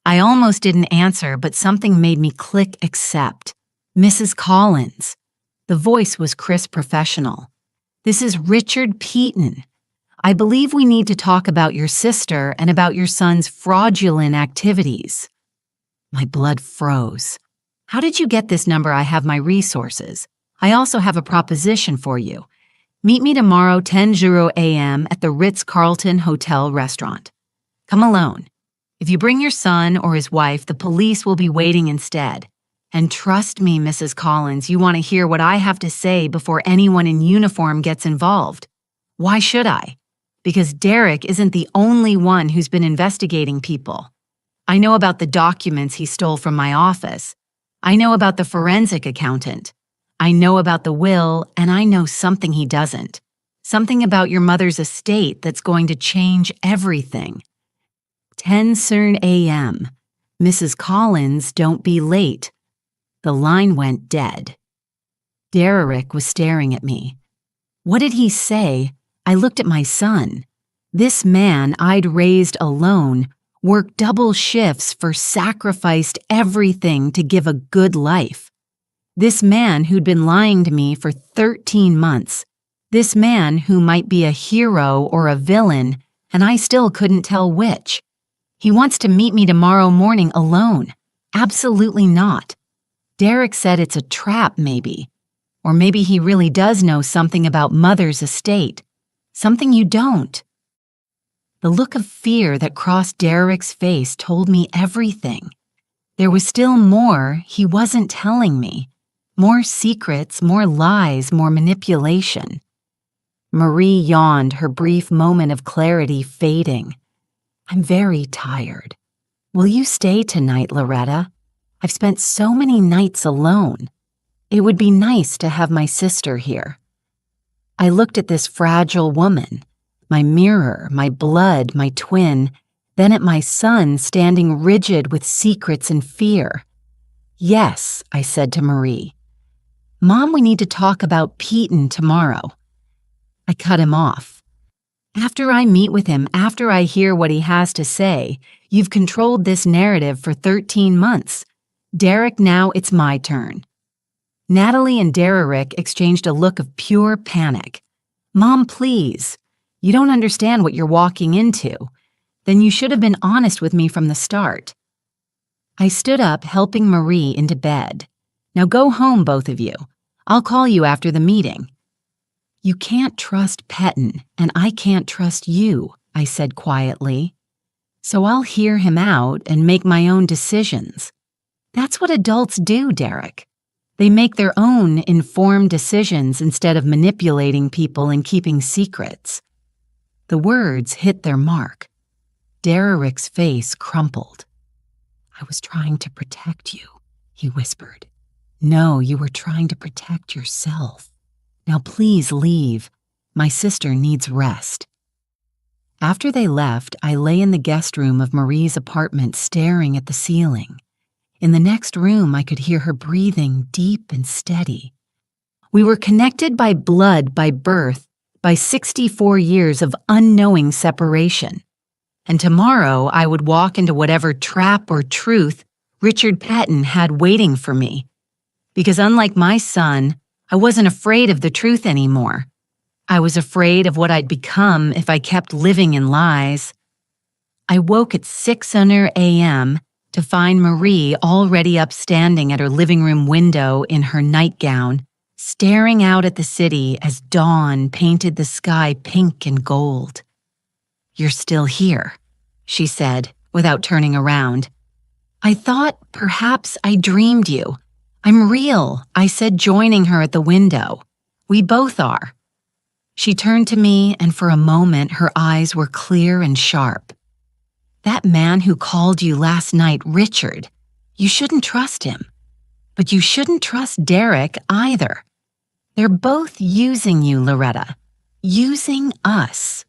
I almost didn't answer, but something made me click accept. Mrs. Collins. The voice was crisp, professional. This is Richard Peaton. I believe we need to talk about your sister and about your son's fraudulent activities. My blood froze. How did you get this number? I have my resources. I also have a proposition for you. Meet me tomorrow 10:00 a.m. at the Ritz-Carlton Hotel restaurant. Come alone. If you bring your son or his wife, the police will be waiting instead. And trust me, Mrs. Collins, you want to hear what I have to say before anyone in uniform gets involved. Why should I? Because Derek isn't the only one who's been investigating people. I know about the documents he stole from my office. I know about the forensic accountant. I know about the will, and I know something he doesn't. Something about your mother's estate that's going to change everything. 10:00 a.m. Mrs. Collins, don't be late. The line went dead. Derek was staring at me. What did he say? I looked at my son. This man I'd raised alone, worked double shifts sacrificed everything to give a good life. This man who'd been lying to me for 13 months. This man who might be a hero or a villain, and I still couldn't tell which. He wants to meet me tomorrow morning alone. Absolutely not. Derek said it's a trap, maybe. Or maybe he really does know something about Mother's estate. Something you don't. The look of fear that crossed Derek's face told me everything. There was still more he wasn't telling me. More secrets, more lies, more manipulation. Marie yawned, her brief moment of clarity fading. I'm very tired. Will you stay tonight, Loretta? I've spent so many nights alone. It would be nice to have my sister here. I looked at this fragile woman, my mirror, my blood, my twin, then at my son standing rigid with secrets and fear. Yes, I said to Marie. Mom, we need to talk about Peyton tomorrow. I cut him off. After I meet with him, after I hear what he has to say, you've controlled this narrative for 13 months. Derek, now it's my turn. Natalie and Derek exchanged a look of pure panic. Mom, please. You don't understand what you're walking into. Then you should have been honest with me from the start. I stood up, helping Marie into bed. Now go home, both of you. I'll call you after the meeting. You can't trust Pettin, and I can't trust you, I said quietly. So I'll hear him out and make my own decisions. That's what adults do, Derek. They make their own informed decisions instead of manipulating people and keeping secrets. The words hit their mark. Derek's face crumpled. I was trying to protect you, he whispered. No, you were trying to protect yourself. Now please leave. My sister needs rest. After they left, I lay in the guest room of Marie's apartment staring at the ceiling. In the next room, I could hear her breathing deep and steady. We were connected by blood, by birth, by 64 years of unknowing separation. And tomorrow I would walk into whatever trap or truth Richard Pettin had waiting for me. Because unlike my son, I wasn't afraid of the truth anymore. I was afraid of what I'd become if I kept living in lies. I woke at 6:00 a.m. to find Marie already upstanding at her living room window in her nightgown, staring out at the city as dawn painted the sky pink and gold. You're still here, she said, without turning around. I thought perhaps I dreamed you. I'm real, I said, joining her at the window. We both are. She turned to me, and for a moment her eyes were clear and sharp. That man who called you last night, Richard, you shouldn't trust him. But you shouldn't trust Derek either. They're both using you, Loretta. Using us.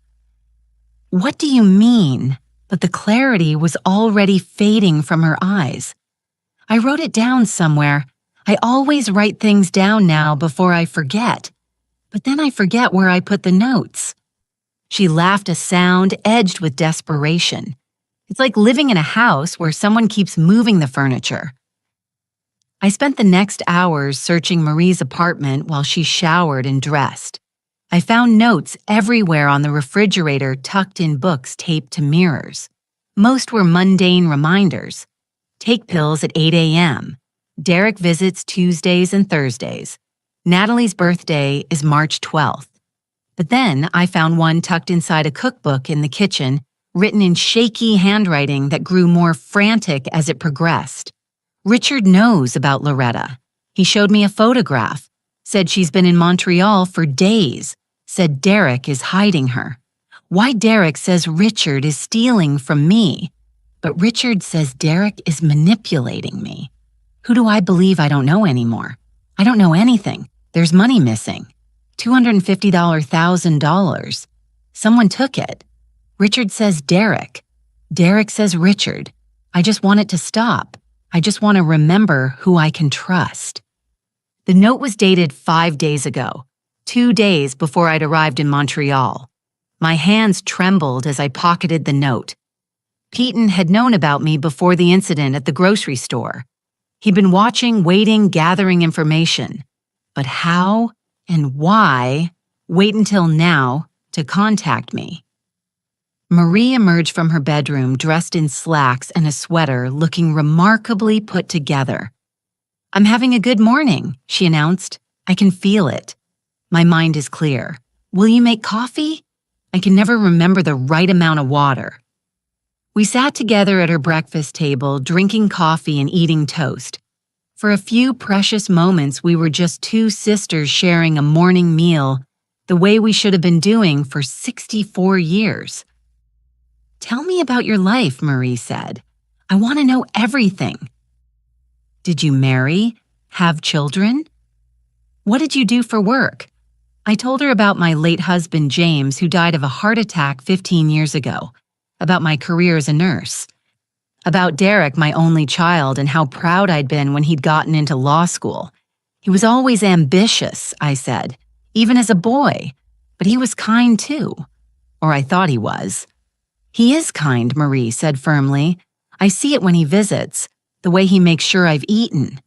What do you mean? But the clarity was already fading from her eyes. I wrote it down somewhere. I always write things down now before I forget. But then I forget where I put the notes. She laughed, a sound edged with desperation. It's like living in a house where someone keeps moving the furniture. I spent the next hours searching Marie's apartment while she showered and dressed. I found notes everywhere on the refrigerator, tucked in books taped to mirrors. Most were mundane reminders. Take pills at 8 a.m. Derek visits Tuesdays and Thursdays. Natalie's birthday is March 12th. But then I found one tucked inside a cookbook in the kitchen, written in shaky handwriting that grew more frantic as it progressed. Richard knows about Loretta. He showed me a photograph, said she's been in Montreal for days, said Derek is hiding her. Why Derek says Richard is stealing from me, but Richard says Derek is manipulating me. Who do I believe? I don't know anymore. I don't know anything. There's money missing. $250,000. Someone took it. Richard says Derek. Derek says Richard. I just want it to stop. I just want to remember who I can trust. The note was dated 5 days ago, 2 days before I'd arrived in Montreal. My hands trembled as I pocketed the note. Peyton had known about me before the incident at the grocery store. He'd been watching, waiting, gathering information. But how and why wait until now to contact me? Marie emerged from her bedroom dressed in slacks and a sweater, looking remarkably put together. "I'm having a good morning," she announced. "I can feel it. My mind is clear. Will you make coffee? I can never remember the right amount of water." We sat together at her breakfast table, drinking coffee and eating toast. For a few precious moments, we were just two sisters sharing a morning meal the way we should have been doing for 64 years. "Tell me about your life," Marie said. "I want to know everything. Did you marry? Have children? What did you do for work?" I told her about my late husband, James, who died of a heart attack 15 years ago, about my career as a nurse, about Derek, my only child, and how proud I'd been when he'd gotten into law school. "He was always ambitious," I said, "even as a boy, but he was kind too. Or I thought he was." "He is kind," Marie said firmly. "I see it when he visits, the way he makes sure I've eaten,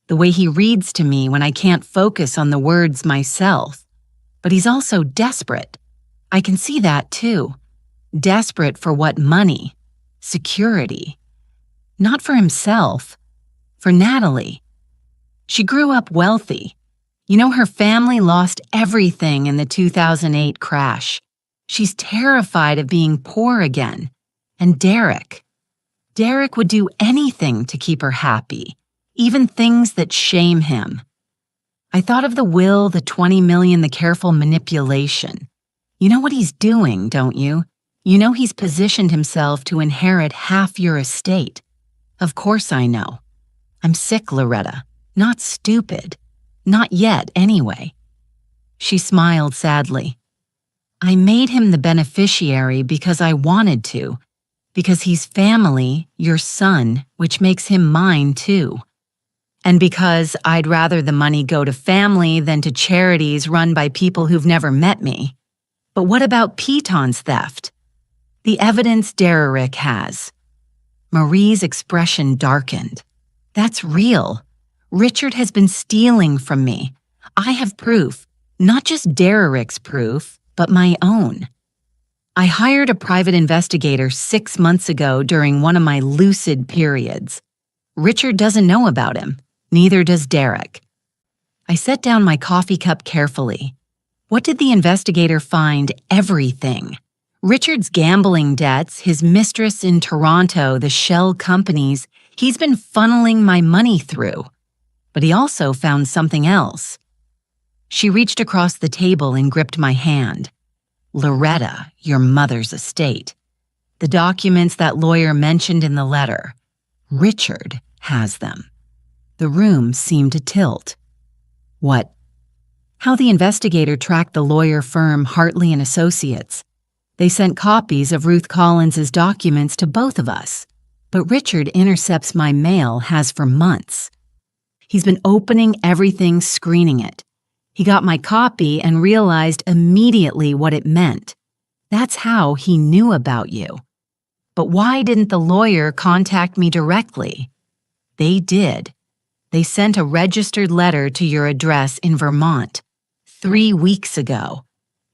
the way he reads to me when I can't focus on the words myself. But he's also desperate. I can see that too. Desperate for what? Money, security. Not for himself, for Natalie. She grew up wealthy. You know, her family lost everything in the 2008 crash. She's terrified of being poor again. And Derek would do anything to keep her happy, even things that shame him. I thought of the will, the 20 million, the careful manipulation. You know what he's doing, don't you? You know he's positioned himself to inherit half your estate. Of course I know. I'm sick, Loretta. Not stupid. Not yet, anyway." She smiled sadly. "I made him the beneficiary because I wanted to, because he's family, your son, which makes him mine too. And because I'd rather the money go to family than to charities run by people who've never met me. But what about Piton's theft? The evidence Derek has." Marie's expression darkened. "That's real. Richard has been stealing from me. I have proof, not just Derek's proof, but my own. I hired a private investigator 6 months ago during one of my lucid periods. Richard doesn't know about him, neither does Derek." I set down my coffee cup carefully. What did the investigator find? Everything. Richard's gambling debts, his mistress in Toronto, the shell companies he's been funneling my money through. But he also found something else. She reached across the table and gripped my hand. "Loretta, your mother's estate. The documents that lawyer mentioned in the letter. Richard has them." The room seemed to tilt. "What?" "How the investigator tracked the lawyer firm Hartley & Associates. They sent copies of Ruth Collins's documents to both of us. But Richard intercepts my mail, has for months. He's been opening everything, screening it. He got my copy and realized immediately what it meant. That's how he knew about you. But why didn't the lawyer contact me directly?" "They did. They sent a registered letter to your address in Vermont 3 weeks ago.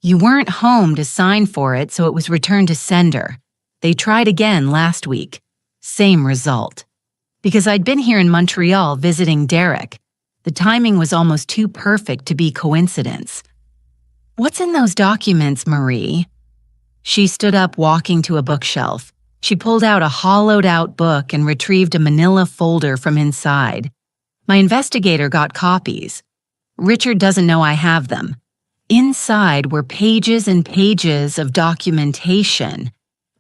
You weren't home to sign for it, so it was returned to sender. They tried again last week. Same result. Because I'd been here in Montreal visiting Derek. The timing was almost too perfect to be coincidence." "What's in those documents, Marie?" She stood up, walking to a bookshelf. She pulled out a hollowed-out book and retrieved a manila folder from inside. "My investigator got copies. Richard doesn't know I have them. Inside were pages and pages of documentation,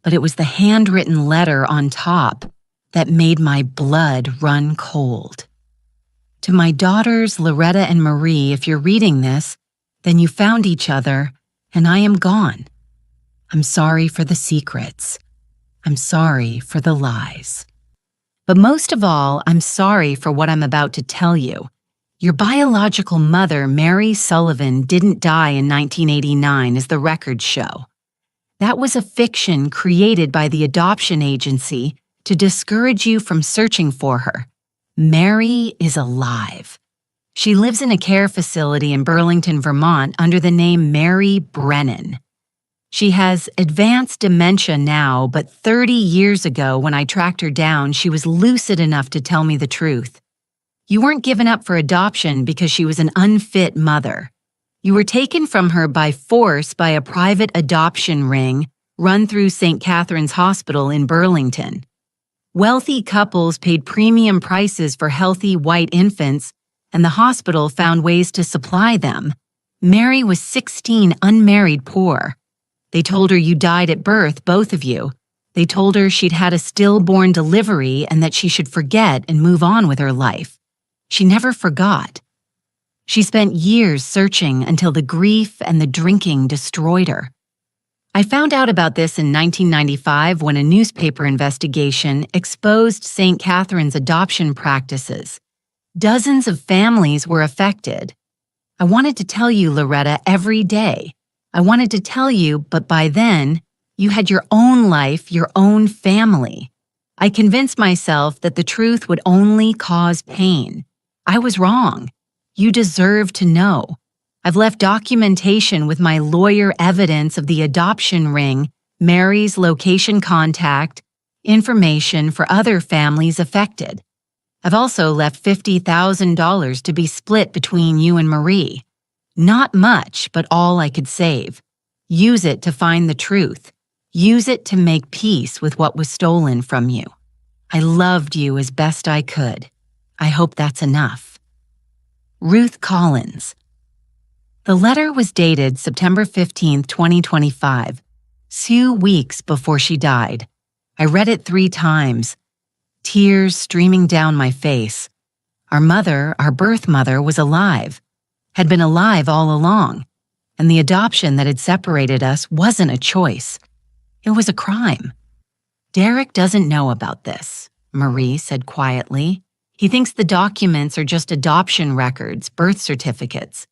but it was the handwritten letter on top that made my blood run cold. To my daughters, Loretta and Marie, if you're reading this, then you found each other, and I am gone. I'm sorry for the secrets. I'm sorry for the lies. But most of all, I'm sorry for what I'm about to tell you. Your biological mother, Mary Sullivan, didn't die in 1989, as the records show. That was a fiction created by the adoption agency to discourage you from searching for her. Mary is alive. She lives in a care facility in Burlington, Vermont under the name Mary Brennan. She has advanced dementia now, but 30 years ago when I tracked her down, she was lucid enough to tell me the truth. You weren't given up for adoption because she was an unfit mother. You were taken from her by force by a private adoption ring run through St. Catherine's Hospital in Burlington. Wealthy couples paid premium prices for healthy white infants, and the hospital found ways to supply them. Mary was 16, unmarried, poor. They told her you died at birth, both of you. They told her she'd had a stillborn delivery and that she should forget and move on with her life. She never forgot. She spent years searching until the grief and the drinking destroyed her. I found out about this in 1995 when a newspaper investigation exposed St. Catherine's adoption practices. Dozens of families were affected. I wanted to tell you, Loretta, every day. I wanted to tell you, but by then, you had your own life, your own family. I convinced myself that the truth would only cause pain. I was wrong. You deserve to know. I've left documentation with my lawyer evidence of the adoption ring, Mary's location contact, information for other families affected. I've also left $50,000 to be split between you and Marie. Not much, but all I could save. Use it to find the truth. Use it to make peace with what was stolen from you. I loved you as best I could. I hope that's enough. Ruth Collins. The letter was dated September 15, 2025, 2 weeks before she died. I read it 3 times, tears streaming down my face. Our mother, our birth mother, was alive, had been alive all along, and the adoption that had separated us wasn't a choice. It was a crime. Derek doesn't know about this, Marie said quietly. He thinks the documents are just adoption records, birth certificates.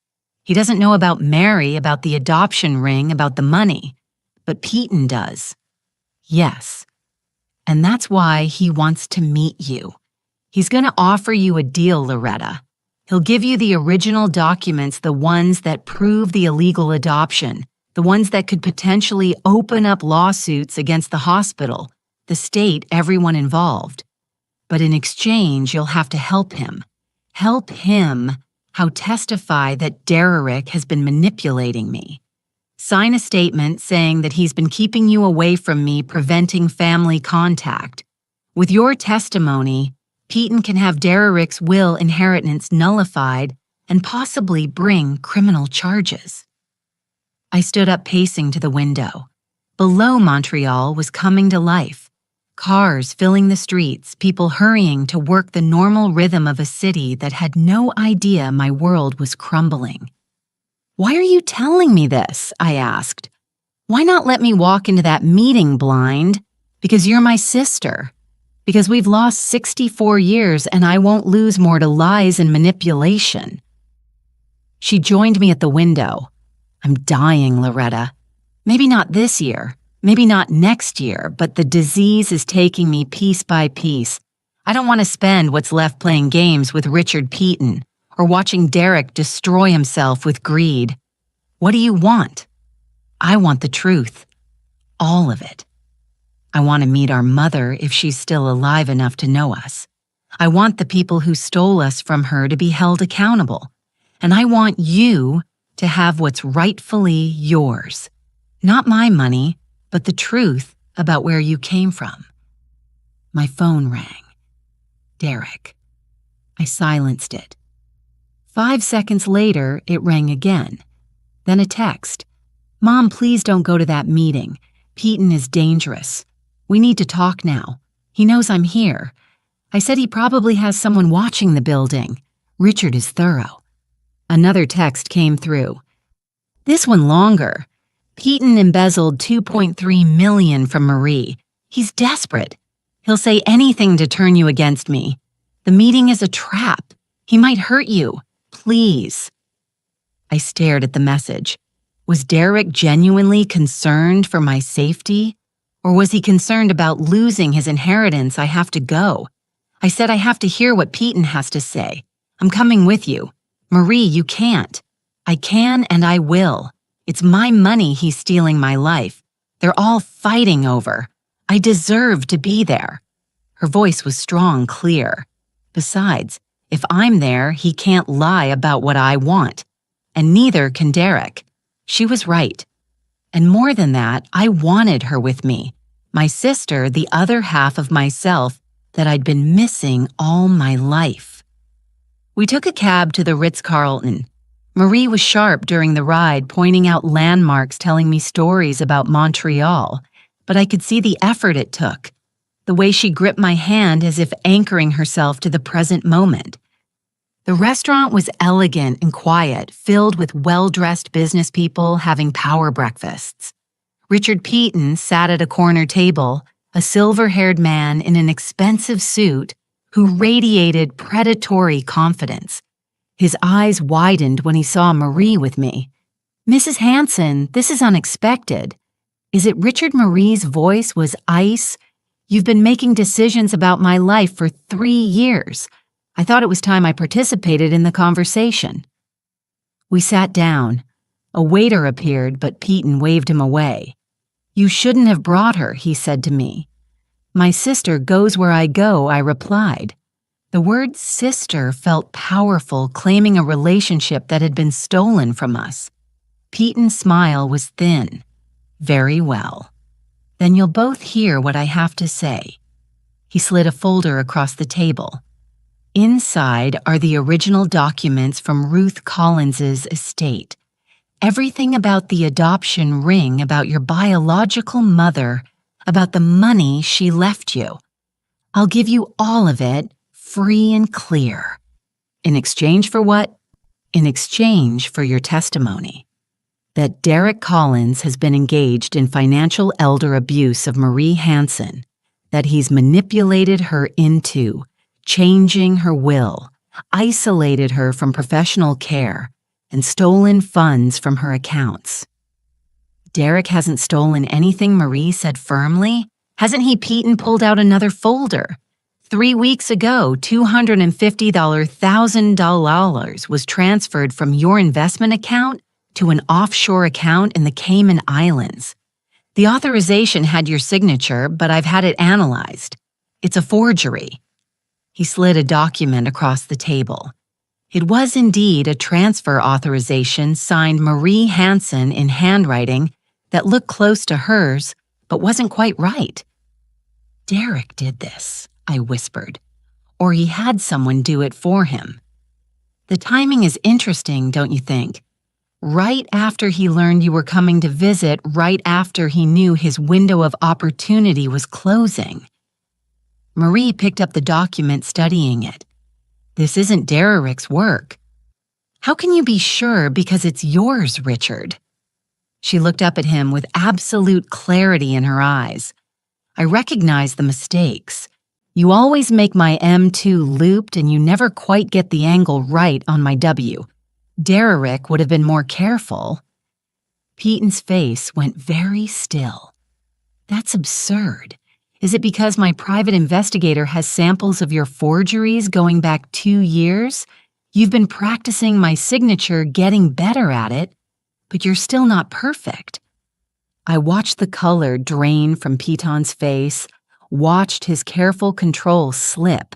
He doesn't know about Mary, about the adoption ring, about the money. But Peyton does. Yes. And that's why he wants to meet you. He's going to offer you a deal, Loretta. He'll give you the original documents, the ones that prove the illegal adoption, the ones that could potentially open up lawsuits against the hospital, the state, everyone involved. But in exchange, you'll have to help him. Help him how testify that Derek has been manipulating me. Sign a statement saying that he's been keeping you away from me, preventing family contact. With your testimony, Peyton can have Derek's will inheritance nullified and possibly bring criminal charges. I stood up pacing to the window. Below Montreal was coming to life. Cars filling the streets, people hurrying to work, the normal rhythm of a city that had no idea my world was crumbling. "Why are you telling me this?" I asked. "Why not let me walk into that meeting blind? Because you're my sister. Because we've lost 64 years and I won't lose more to lies and manipulation." She joined me at the window. "I'm dying, Loretta. Maybe not this year, maybe not next year, but the disease is taking me piece by piece. I don't want to spend what's left playing games with Richard Peyton or watching Derek destroy himself with greed. What do you want?" "I want the truth. All of it. I want to meet our mother if she's still alive enough to know us. I want the people who stole us from her to be held accountable. And I want you to have what's rightfully yours. Not my money, but the truth about where you came from." My phone rang. Derek. I silenced it. 5 seconds later, it rang again. Then a text. "Mom, please don't go to that meeting. Peyton is dangerous. We need to talk now. He knows I'm here. I said he probably has someone watching the building. Richard is thorough." Another text came through. This one longer. "Peyton embezzled $2.3 million from Marie. He's desperate. He'll say anything to turn you against me. The meeting is a trap. He might hurt you. Please." I stared at the message. Was Derek genuinely concerned for my safety? Or was he concerned about losing his inheritance? I have to go. I said I have to hear what Peyton has to say. I'm coming with you. Marie, you can't. I can and I will. It's my money he's stealing my life. They're all fighting over. I deserve to be there. Her voice was strong, clear. Besides, if I'm there, he can't lie about what I want. And neither can Derek. She was right. And more than that, I wanted her with me. My sister, the other half of myself that I'd been missing all my life. We took a cab to the Ritz-Carlton. Marie was sharp during the ride, pointing out landmarks, telling me stories about Montreal, but I could see the effort it took, the way she gripped my hand as if anchoring herself to the present moment. The restaurant was elegant and quiet, filled with well-dressed business people having power breakfasts. Richard Peyton sat at a corner table, a silver-haired man in an expensive suit who radiated predatory confidence. His eyes widened when he saw Marie with me. "Mrs. Hanson, this is unexpected. Is it Richard?" Marie's voice was ice. "You've been making decisions about my life for 3 years. I thought it was time I participated in the conversation." We sat down. A waiter appeared, but Peyton waved him away. "You shouldn't have brought her," he said to me. "My sister goes where I go," I replied. The word sister felt powerful, claiming a relationship that had been stolen from us. Peyton's smile was thin. "Very well. Then you'll both hear what I have to say." He slid a folder across the table. Inside are the original documents from Ruth Collins's estate. Everything about the adoption ring, about your biological mother, about the money she left you. I'll give you all of it, free and clear. In exchange for what? In exchange for your testimony. That Derek Collins has been engaged in financial elder abuse of Marie Hanson, that he's manipulated her into changing her will, isolated her from professional care, and stolen funds from her accounts. "Derek hasn't stolen anything," Marie said firmly. "Hasn't he?" Peyton pulled out another folder. 3 weeks ago, $250,000 was transferred from your investment account to an offshore account in the Cayman Islands. The authorization had your signature, but I've had it analyzed. It's a forgery." He slid a document across the table. It was indeed a transfer authorization signed Marie Hanson in handwriting that looked close to hers, but wasn't quite right. "Derek did this," I whispered, "or he had someone do it for him." The timing is interesting, don't you think? Right after he learned you were coming to visit, right after he knew his window of opportunity was closing. Marie picked up the document, studying it. "This isn't Derek's work." "How can you be sure? Because it's yours, Richard." She looked up at him with absolute clarity in her eyes. "I recognize the mistakes. You always make my M2 looped and you never quite get the angle right on my W. Derek would have been more careful." Peyton's face went very still. "That's absurd. Is it because my private investigator has samples of your forgeries going back 2 years? You've been practicing my signature, getting better at it, but you're still not perfect." I watched the color drain from Peyton's face, watched his careful control slip.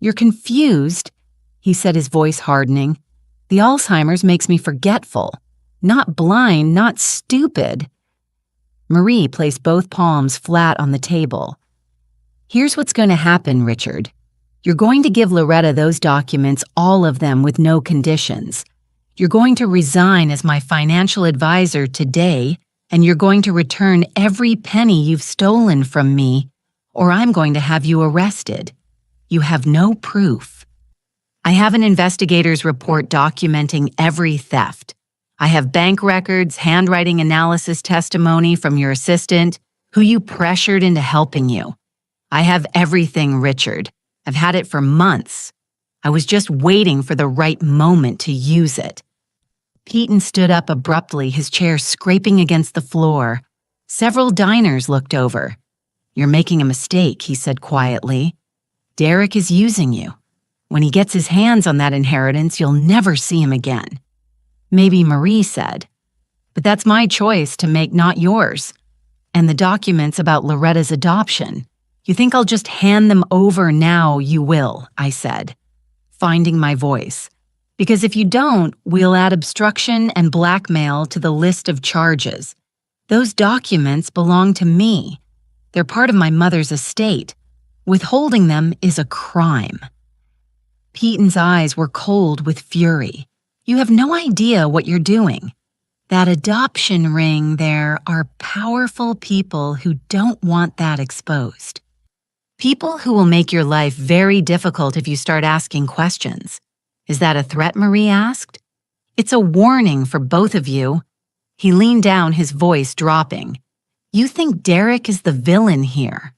"You're confused," he said, his voice hardening. "The Alzheimer's makes me forgetful. Not blind, not stupid." Marie placed both palms flat on the table. "Here's what's going to happen, Richard. You're going to give Loretta those documents, all of them, with no conditions. You're going to resign as my financial advisor today, and you're going to return every penny you've stolen from me, or I'm going to have you arrested. You have no proof. I have an investigator's report documenting every theft. I have bank records, handwriting analysis testimony from your assistant, who you pressured into helping you. I have everything, Richard. I've had it for months. I was just waiting for the right moment to use it." Peyton stood up abruptly, his chair scraping against the floor. Several diners looked over. "You're making a mistake," he said quietly. Derek is using you. When he gets his hands on that inheritance, you'll never see him again. Maybe Marie said, but that's my choice to make, not yours. And the documents about Loretta's adoption. You think I'll just hand them over now? You will, I said, finding my voice. Because if you don't, we'll add obstruction and blackmail to the list of charges. Those documents belong to me. They're part of my mother's estate. Withholding them is a crime. Peyton's eyes were cold with fury. You have no idea what you're doing. That adoption ring there are powerful people who don't want that exposed. People who will make your life very difficult if you start asking questions. Is that a threat? Marie asked. It's a warning for both of you. He leaned down, his voice dropping. You think Derek is the villain here.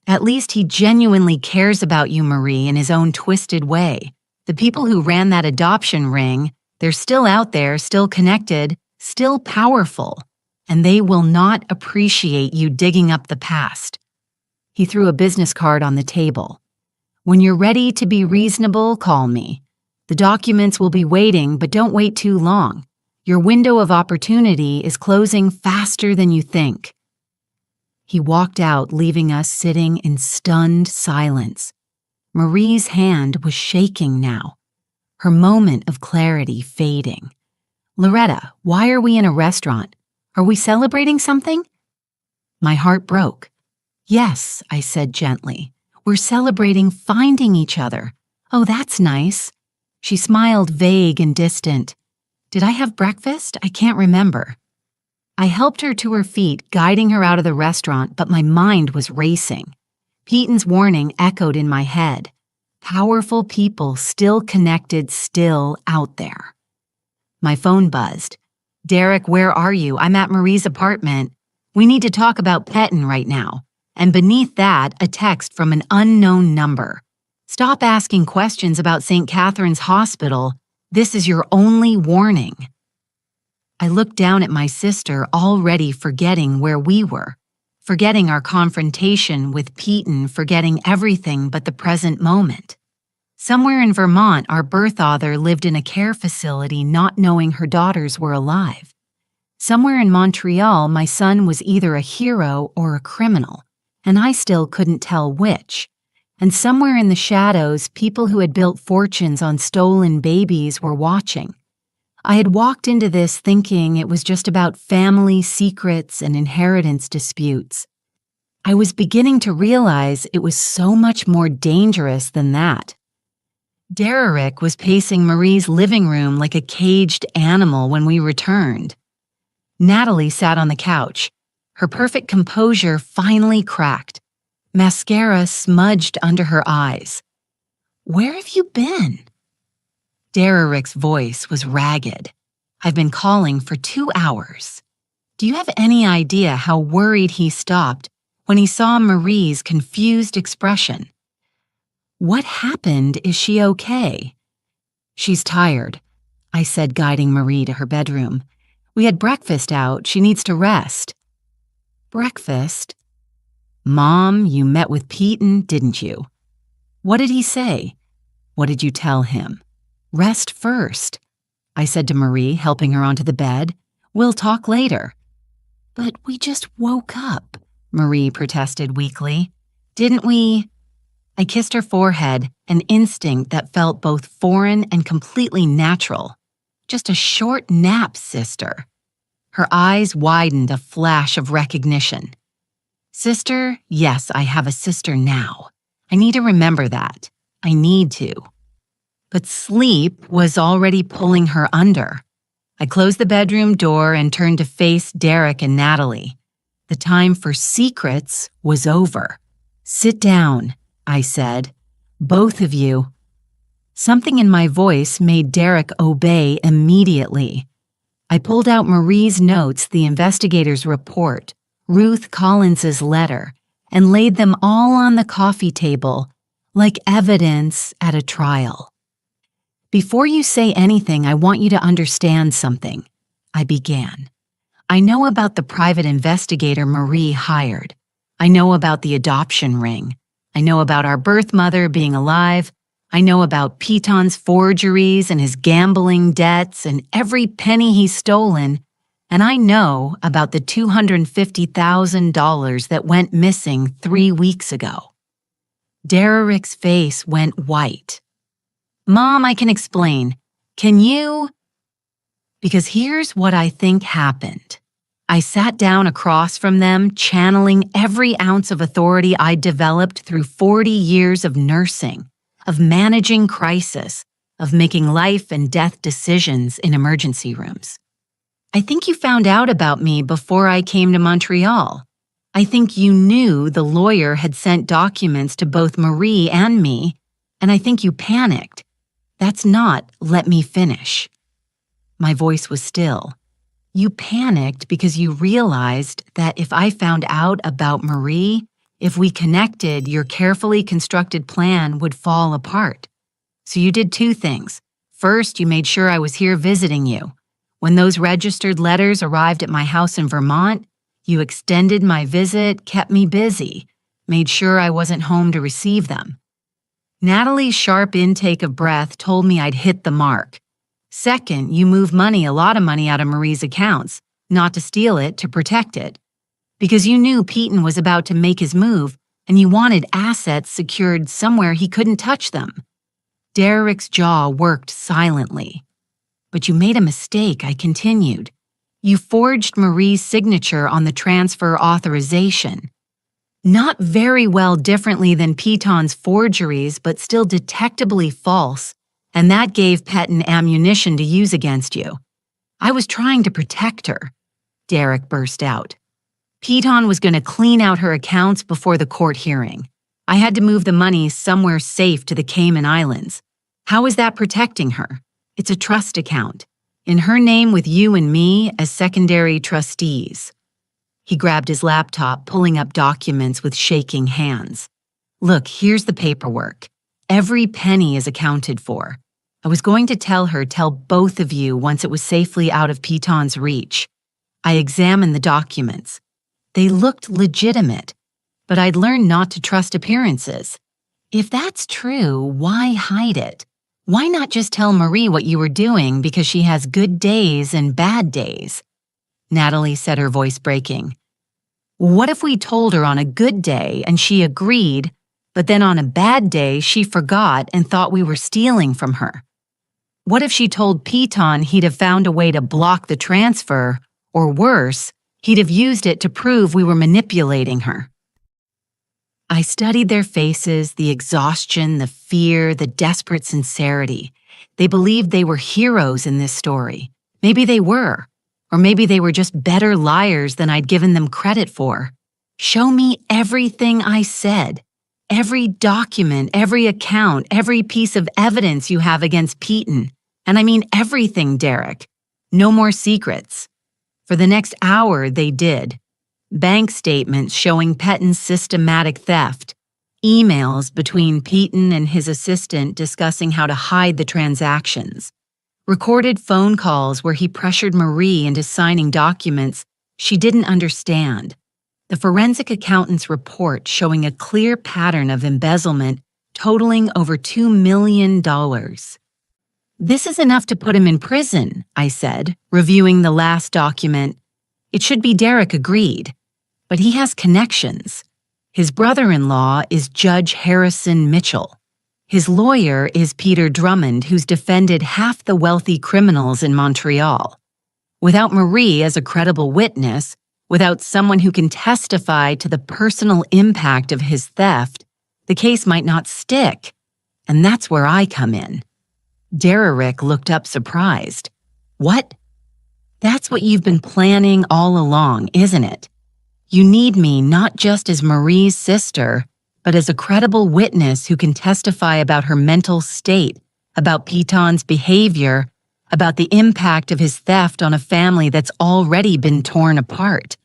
At least he genuinely cares about you, Marie, in his own twisted way. The people who ran that adoption ring, they're still out there, still connected, still powerful, and they will not appreciate you digging up the past. He threw a business card on the table. When you're ready to be reasonable, call me. The documents will be waiting, but don't wait too long. Your window of opportunity is closing faster than you think. He walked out, leaving us sitting in stunned silence. Marie's hand was shaking now, her moment of clarity fading. Loretta, why are we in a restaurant? Are we celebrating something? My heart broke. Yes, I said gently. We're celebrating finding each other. Oh, that's nice. She smiled, vague and distant. Did I have breakfast? I can't remember. I helped her to her feet, guiding her out of the restaurant, but my mind was racing. Peyton's warning echoed in my head. Powerful people still connected, still out there. My phone buzzed. Derek, where are you? I'm at Marie's apartment. We need to talk about Pettin right now. And beneath that, a text from an unknown number. Stop asking questions about St. Catherine's Hospital. This is your only warning. I looked down at my sister, already forgetting where we were, forgetting our confrontation with Peyton, forgetting everything but the present moment. Somewhere in Vermont, our birth author lived in a care facility not knowing her daughters were alive. Somewhere in Montreal, my son was either a hero or a criminal, and I still couldn't tell which. And somewhere in the shadows, people who had built fortunes on stolen babies were watching. I had walked into this thinking it was just about family secrets and inheritance disputes. I was beginning to realize it was so much more dangerous than that. Derek was pacing Marie's living room like a caged animal when we returned. Natalie sat on the couch. Her perfect composure finally cracked. Mascara smudged under her eyes. Where have you been? Derek's voice was ragged. I've been calling for 2 hours. Do you have any idea how worried he stopped when he saw Marie's confused expression? What happened? Is she okay? She's tired, I said, guiding Marie to her bedroom. We had breakfast out. She needs to rest. Breakfast? Mom, you met with Peyton, didn't you? What did he say? What did you tell him? Rest first, I said to Marie, helping her onto the bed. We'll talk later. But we just woke up, Marie protested weakly. Didn't we? I kissed her forehead, an instinct that felt both foreign and completely natural. Just a short nap, sister. Her eyes widened, a flash of recognition. Sister? Yes, I have a sister now. I need to remember that. I need to. But sleep was already pulling her under. I closed the bedroom door and turned to face Derek and Natalie. The time for secrets was over. Sit down, I said. Both of you. Something in my voice made Derek obey immediately. I pulled out Marie's notes, the investigator's report, Ruth Collins's letter, and laid them all on the coffee table, like evidence at a trial. Before you say anything, I want you to understand something, I began. I know about the private investigator Marie hired. I know about the adoption ring. I know about our birth mother being alive. I know about Piton's forgeries and his gambling debts and every penny he's stolen. And I know about the $250,000 that went missing 3 weeks ago. Derek's face went white. Mom, I can explain. Can you? Because here's what I think happened. I sat down across from them, channeling every ounce of authority I'd developed through 40 years of nursing, of managing crisis, of making life and death decisions in emergency rooms. I think you found out about me before I came to Montreal. I think you knew the lawyer had sent documents to both Marie and me, and I think you panicked. That's not let me finish. My voice was still. You panicked because you realized that if I found out about Marie, if we connected, your carefully constructed plan would fall apart. So you did 2 things. First, you made sure I was here visiting you. When those registered letters arrived at my house in Vermont, you extended my visit, kept me busy, made sure I wasn't home to receive them. Natalie's sharp intake of breath told me I'd hit the mark. Second, you moved money, a lot of money out of Marie's accounts, not to steal it, to protect it. Because you knew Piton was about to make his move, and you wanted assets secured somewhere he couldn't touch them. Derek's jaw worked silently. But you made a mistake, I continued. You forged Marie's signature on the transfer authorization. Not very well differently than Piton's forgeries, but still detectably false, and that gave Peton ammunition to use against you. I was trying to protect her, Derek burst out. Piton was going to clean out her accounts before the court hearing. I had to move the money somewhere safe to the Cayman Islands. How is that protecting her? It's a trust account, in her name with you and me as secondary trustees. He grabbed his laptop, pulling up documents with shaking hands. Look, here's the paperwork. Every penny is accounted for. I was going to tell both of you once it was safely out of Piton's reach. I examined the documents. They looked legitimate, but I'd learned not to trust appearances. If that's true, why hide it? Why not just tell Marie what you were doing because she has good days and bad days? Natalie said, her voice breaking. What if we told her on a good day and she agreed, but then on a bad day she forgot and thought we were stealing from her? What if she told Piton he'd have found a way to block the transfer, or worse, he'd have used it to prove we were manipulating her? I studied their faces, the exhaustion, the fear, the desperate sincerity. They believed they were heroes in this story. Maybe they were. Or maybe they were just better liars than I'd given them credit for. Show me everything I said. Every document, every account, every piece of evidence you have against Piton. And I mean everything, Derek. No more secrets. For the next hour, they did. Bank statements showing Peton's systematic theft. Emails between Piton and his assistant discussing how to hide the transactions. Recorded phone calls where he pressured Marie into signing documents she didn't understand. The forensic accountant's report showing a clear pattern of embezzlement totaling over $2 million. This is enough to put him in prison, I said, reviewing the last document. It should be. Derek agreed. But he has connections. His brother-in-law is Judge Harrison Mitchell. His lawyer is Peter Drummond, who's defended half the wealthy criminals in Montreal. Without Marie as a credible witness, without someone who can testify to the personal impact of his theft, the case might not stick. And that's where I come in. Derek looked up surprised. What? That's what you've been planning all along, isn't it? You need me not just as Marie's sister, but as a credible witness who can testify about her mental state, about Piton's behavior, about the impact of his theft on a family that's already been torn apart.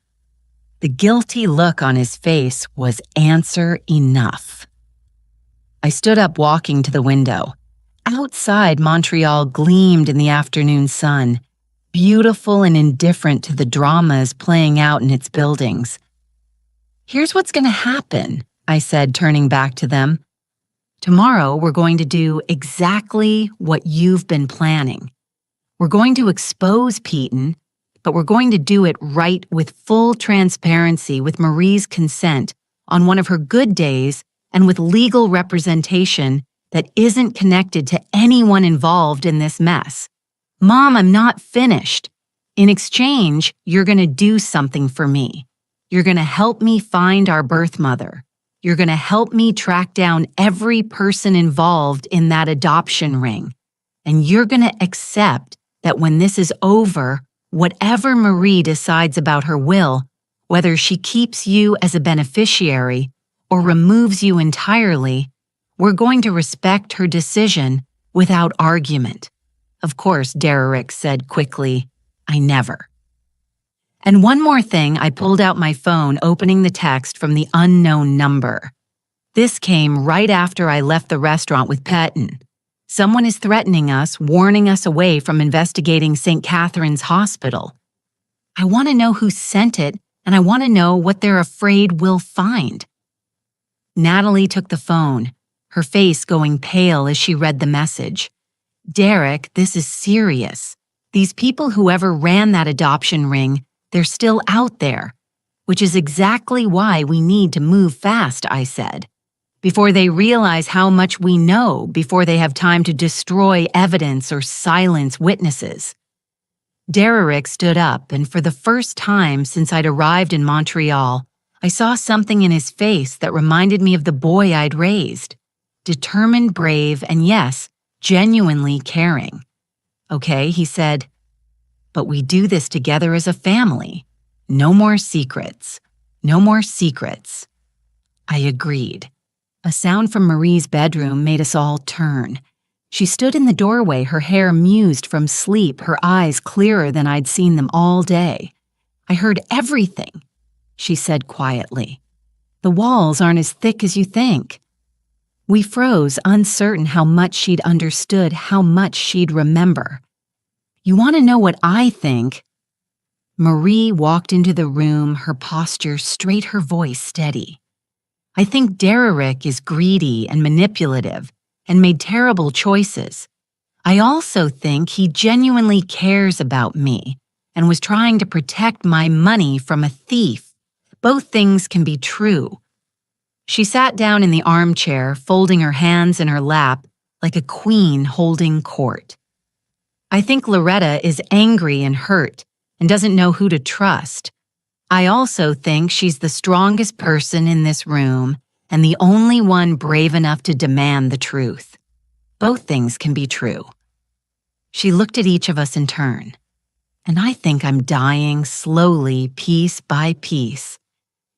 The guilty look on his face was answer enough. I stood up, walking to the window. Outside, Montreal gleamed in the afternoon sun, beautiful and indifferent to the dramas playing out in its buildings. Here's what's going to happen, I said, turning back to them. Tomorrow, we're going to do exactly what you've been planning. We're going to expose Peyton, but we're going to do it right with full transparency with Marie's consent on one of her good days and with legal representation that isn't connected to anyone involved in this mess. Mom, I'm not finished. In exchange, you're going to do something for me. You're going to help me find our birth mother. You're going to help me track down every person involved in that adoption ring. And you're going to accept that when this is over, whatever Marie decides about her will, whether she keeps you as a beneficiary or removes you entirely, we're going to respect her decision without argument. Of course, Derrick said quickly, I never. And one more thing, I pulled out my phone, opening the text from the unknown number. This came right after I left the restaurant with Peyton. Someone is threatening us, warning us away from investigating St. Catherine's Hospital. I want to know who sent it, and I want to know what they're afraid we'll find. Natalie took the phone, her face going pale as she read the message. Derrick, this is serious. These people, whoever ran that adoption ring, they're still out there, which is exactly why we need to move fast, I said. Before they realize how much we know, before they have time to destroy evidence or silence witnesses. Derrick stood up, and for the first time since I'd arrived in Montreal, I saw something in his face that reminded me of the boy I'd raised. Determined, brave, and yes, genuinely caring. Okay, he said, but we do this together as a family. No more secrets. No more secrets. I agreed. A sound from Marie's bedroom made us all turn. She stood in the doorway, her hair mused from sleep, her eyes clearer than I'd seen them all day. I heard everything, she said quietly. The walls aren't as thick as you think. We froze, uncertain how much she'd understood, how much she'd remember. You want to know what I think? Marie walked into the room, her posture straight, her voice steady. I think Derrick is greedy and manipulative and made terrible choices. I also think he genuinely cares about me and was trying to protect my money from a thief. Both things can be true. She sat down in the armchair, folding her hands in her lap like a queen holding court. I think Loretta is angry and hurt and doesn't know who to trust. I also think she's the strongest person in this room and the only one brave enough to demand the truth. Both things can be true. She looked at each of us in turn. And I think I'm dying slowly, piece by piece.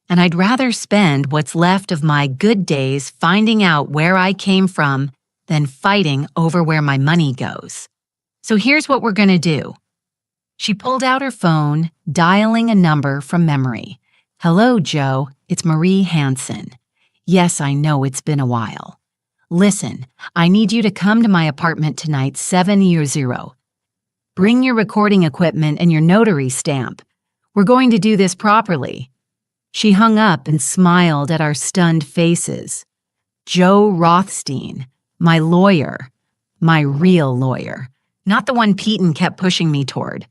And I'd rather spend what's left of my good days finding out where I came from than fighting over where my money goes. So here's what we're going to do. She pulled out her phone, dialing a number from memory. Hello, Joe. It's Marie Hansen. Yes, I know it's been a while. Listen, I need you to come to my apartment tonight, 7:00. Bring your recording equipment and your notary stamp. We're going to do this properly. She hung up and smiled at our stunned faces. Joe Rothstein, my lawyer, my real lawyer, not the one Peyton kept pushing me toward.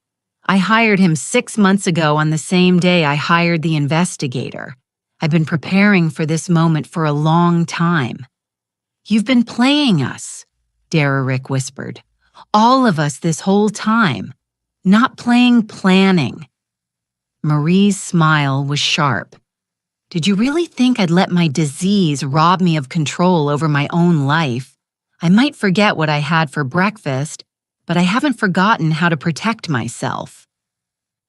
I hired him 6 months ago on the same day I hired the investigator. I've been preparing for this moment for a long time. You've been playing us, Derrick whispered. All of us this whole time. Not playing planning. Marie's smile was sharp. Did you really think I'd let my disease rob me of control over my own life? I might forget what I had for breakfast, but I haven't forgotten how to protect myself.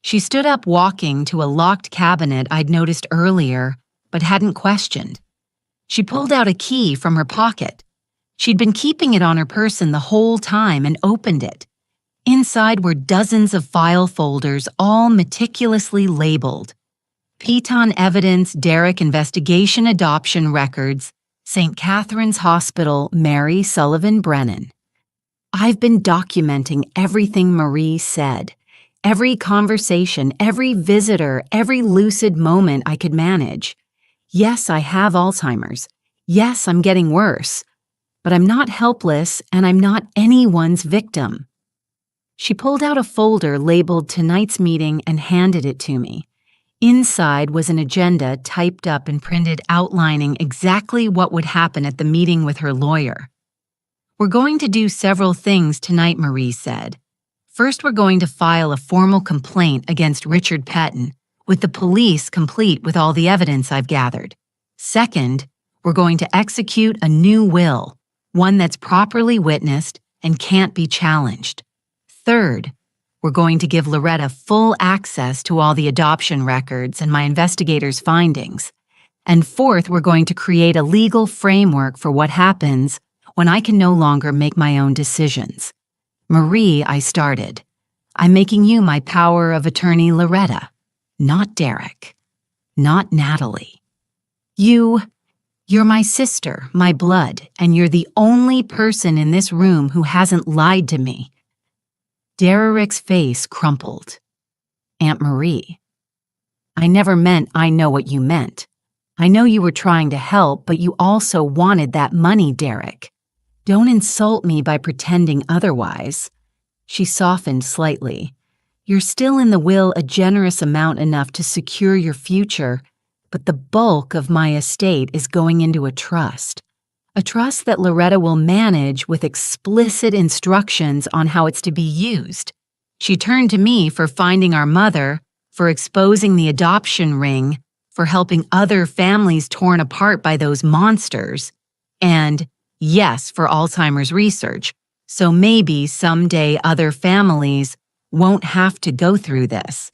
She stood up, walking to a locked cabinet I'd noticed earlier, but hadn't questioned. She pulled out a key from her pocket. She'd been keeping it on her person the whole time and opened it. Inside were dozens of file folders, all meticulously labeled. Peyton evidence, Derrick investigation, adoption records, St. Catherine's Hospital, Mary Sullivan Brennan. I've been documenting everything Marie said, every conversation, every visitor, every lucid moment I could manage. Yes, I have Alzheimer's. Yes, I'm getting worse. But I'm not helpless and I'm not anyone's victim. She pulled out a folder labeled Tonight's Meeting and handed it to me. Inside was an agenda typed up and printed outlining exactly what would happen at the meeting with her lawyer. We're going to do several things tonight, Marie said. First, we're going to file a formal complaint against Richard Pettin, with the police complete with all the evidence I've gathered. Second, we're going to execute a new will, one that's properly witnessed and can't be challenged. Third, we're going to give Loretta full access to all the adoption records and my investigators' findings. And fourth, we're going to create a legal framework for what happens when I can no longer make my own decisions. Marie, I started. I'm making you my power of attorney, Loretta, not Derek, not Natalie. You're my sister, my blood, and you're the only person in this room who hasn't lied to me. Derek's face crumpled. Aunt Marie. I never meant I know what you meant. I know you were trying to help, but you also wanted that money, Derek. Don't insult me by pretending otherwise. She softened slightly. You're still in the will a generous amount enough to secure your future, but the bulk of my estate is going into a trust that Loretta will manage with explicit instructions on how it's to be used. She turned to me for finding our mother, for exposing the adoption ring, for helping other families torn apart by those monsters, and, yes, for Alzheimer's research, so maybe someday other families won't have to go through this.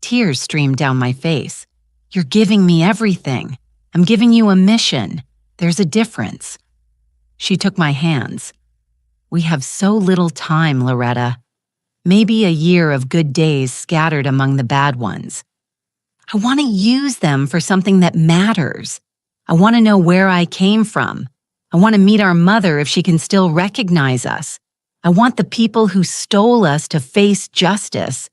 Tears streamed down my face. You're giving me everything. I'm giving you a mission. There's a difference. She took my hands. We have so little time, Loretta. Maybe a year of good days scattered among the bad ones. I want to use them for something that matters. I want to know where I came from. I want to meet our mother if she can still recognize us. I want the people who stole us to face justice.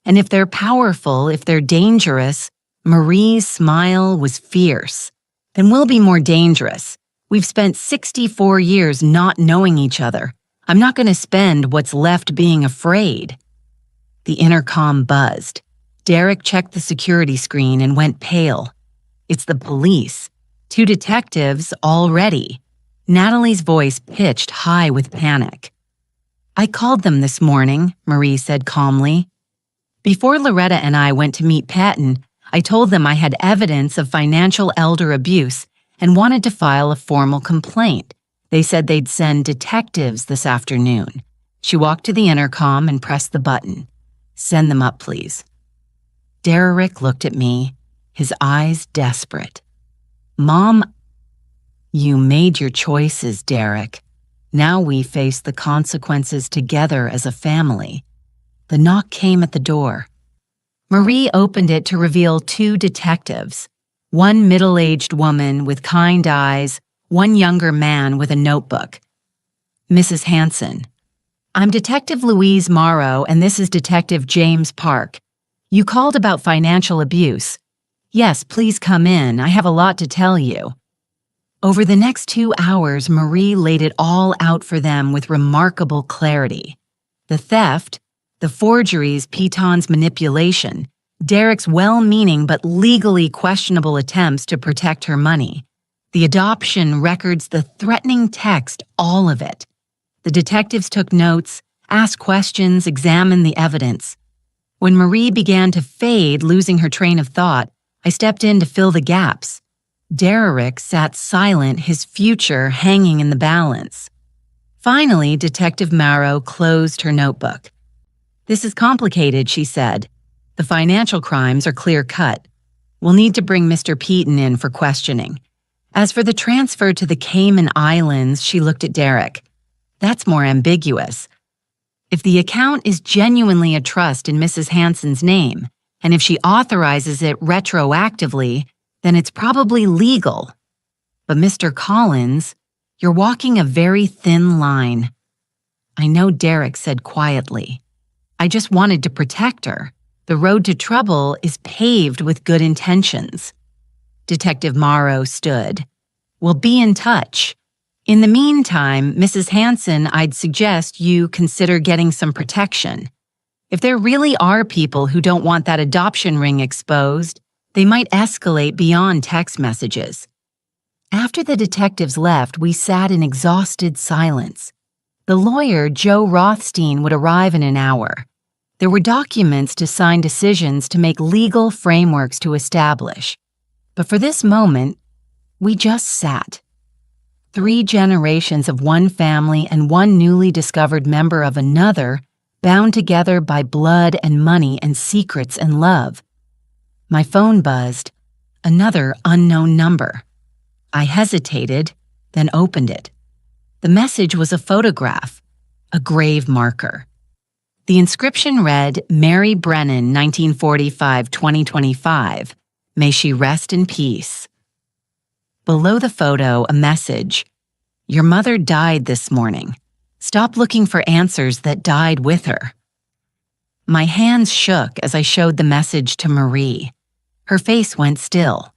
And if they're powerful, if they're dangerous, Marie's smile was fierce. Then we'll be more dangerous. We've spent 64 years not knowing each other. I'm not going to spend what's left being afraid. The intercom buzzed. Derek checked the security screen and went pale. It's the police. 2 detectives already. Natalie's voice pitched high with panic. I called them this morning, Marie said calmly. Before Loretta and I went to meet Patton, I told them I had evidence of financial elder abuse and wanted to file a formal complaint. They said they'd send detectives this afternoon. She walked to the intercom and pressed the button. Send them up, please. Derek looked at me, his eyes desperate. Mom, you made your choices, Derek. Now we face the consequences together as a family. The knock came at the door. Marie opened it to reveal 2 detectives, one middle-aged woman with kind eyes, one younger man with a notebook. Mrs. Hanson. I'm Detective Louise Morrow, and this is Detective James Park. You called about financial abuse. Yes, please come in. I have a lot to tell you. Over the next 2 hours, Marie laid it all out for them with remarkable clarity. The theft, the forgeries, Piton's manipulation, Derek's well-meaning but legally questionable attempts to protect her money, the adoption records, the threatening text, all of it. The detectives took notes, asked questions, examined the evidence. When Marie began to fade, losing her train of thought, I stepped in to fill the gaps. Derek sat silent, his future hanging in the balance. Finally, Detective Morrow closed her notebook. This is complicated, she said. The financial crimes are clear-cut. We'll need to bring Mr. Peaton in for questioning. As for the transfer to the Cayman Islands, she looked at Derek. That's more ambiguous. If the account is genuinely a trust in Mrs. Hanson's name, and if she authorizes it retroactively, then it's probably legal. But Mr. Collins, you're walking a very thin line. I know, Derek said quietly. I just wanted to protect her. The road to trouble is paved with good intentions. Detective Morrow stood. "We'll be in touch. In the meantime, Mrs. Hanson, I'd suggest you consider getting some protection. If there really are people who don't want that adoption ring exposed, they might escalate beyond text messages." After the detectives left, we sat in exhausted silence. The lawyer, Joe Rothstein, would arrive in an hour. There were documents to sign, decisions to make, legal frameworks to establish. But for this moment, we just sat. 3 generations of one family and one newly discovered member of another, bound together by blood and money and secrets and love. My phone buzzed. Another unknown number. I hesitated, then opened it. The message was a photograph, a grave marker. The inscription read, "Mary Brennan, 1945-2025. May she rest in peace." Below the photo, a message, "Your mother died this morning. Stop looking for answers that died with her." My hands shook as I showed the message to Marie. Her face went still.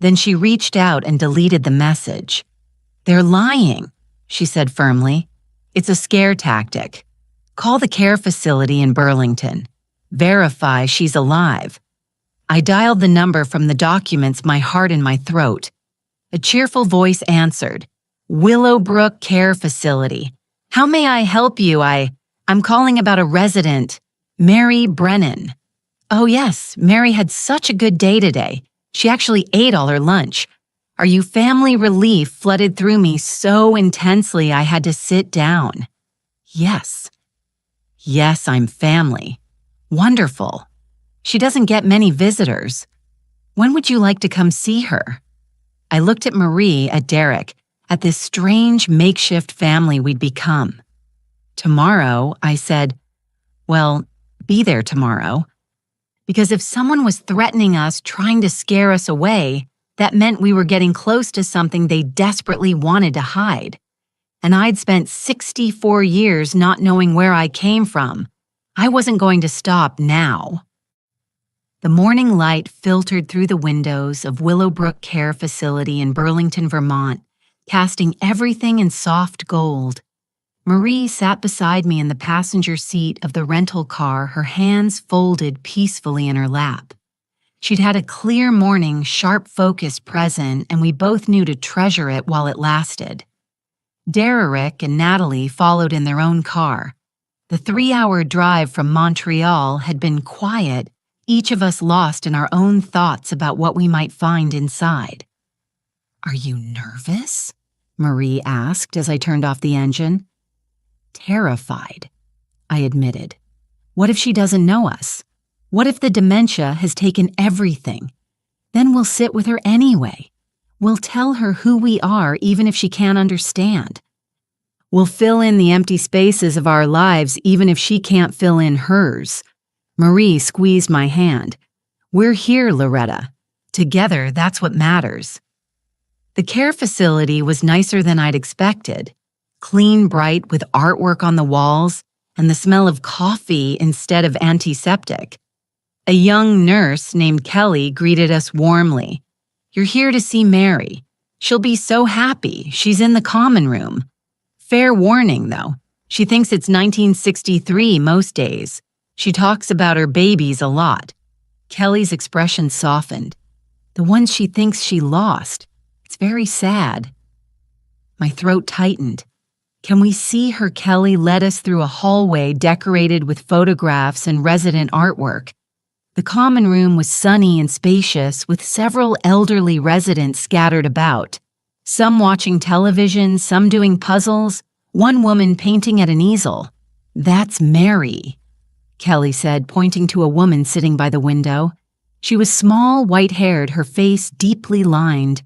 Then she reached out and deleted the message. "They're lying," she said firmly. "It's a scare tactic. Call the care facility in Burlington. Verify she's alive." I dialed the number from the documents, my heart in my throat. A cheerful voice answered, "Willowbrook Care Facility. How may I help you? I'm calling about a resident, Mary Brennan." "Oh yes, Mary had such a good day today. She actually ate all her lunch. Are you family?" Relief flooded through me so intensely I had to sit down. Yes. Yes, I'm family. Wonderful. She doesn't get many visitors. When would you like to come see her? I looked at Marie, at Derek, at this strange makeshift family we'd become. "Tomorrow," I said. "Well, be there tomorrow." Because if someone was threatening us, trying to scare us away, that meant we were getting close to something they desperately wanted to hide. And I'd spent 64 years not knowing where I came from. I wasn't going to stop now. The morning light filtered through the windows of Willowbrook Care Facility in Burlington, Vermont, casting everything in soft gold. Marie sat beside me in the passenger seat of the rental car, her hands folded peacefully in her lap. She'd had a clear morning, sharp focus present, and we both knew to treasure it while it lasted. Derek and Natalie followed in their own car. The 3-hour drive from Montreal had been quiet, each of us lost in our own thoughts about what we might find inside. "Are you nervous?" Marie asked as I turned off the engine. "Terrified," I admitted. What if she doesn't know us? What if the dementia has taken everything? Then we'll sit with her anyway. We'll tell her who we are even if she can't understand. We'll fill in the empty spaces of our lives even if she can't fill in hers. Marie squeezed my hand. "We're here, Loretta. Together, that's what matters." The care facility was nicer than I'd expected. Clean, bright, with artwork on the walls and the smell of coffee instead of antiseptic. A young nurse named Kelly greeted us warmly. "You're here to see Mary. She'll be so happy. She's in the common room. Fair warning, though. She thinks it's 1963 most days. She talks about her babies a lot." Kelly's expression softened. "The ones she thinks she lost. It's very sad." My throat tightened. "Can we see her?" Kelly led us through a hallway decorated with photographs and resident artwork. The common room was sunny and spacious, with several elderly residents scattered about. Some watching television, some doing puzzles, one woman painting at an easel. "That's Mary," Kelly said, pointing to a woman sitting by the window. She was small, white-haired, her face deeply lined.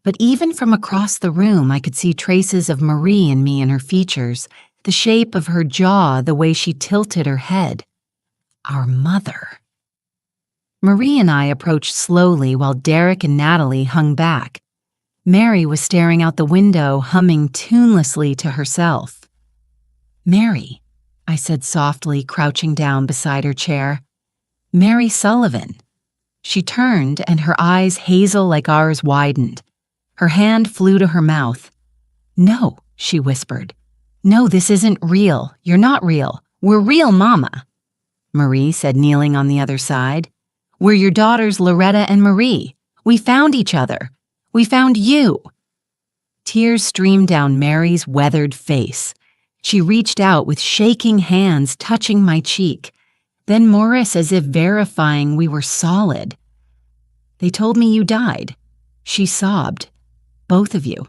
But even from across the room, I could see traces of Marie and me in her features, the shape of her jaw, the way she tilted her head. Our mother. Marie and I approached slowly while Derek and Natalie hung back. Mary was staring out the window, humming tunelessly to herself. "Mary," I said softly, crouching down beside her chair. "Mary Sullivan." She turned, and her eyes, hazel like ours, widened. Her hand flew to her mouth. "No," she whispered. "No, this isn't real. You're not real. We're real, Mama." Marie said, kneeling on the other side. "We're your daughters, Loretta and Marie. We found each other. We found you." Tears streamed down Mary's weathered face. She reached out with shaking hands, touching my cheek. Then Morris, as if verifying we were solid. "They told me you died." She sobbed. "Both of you.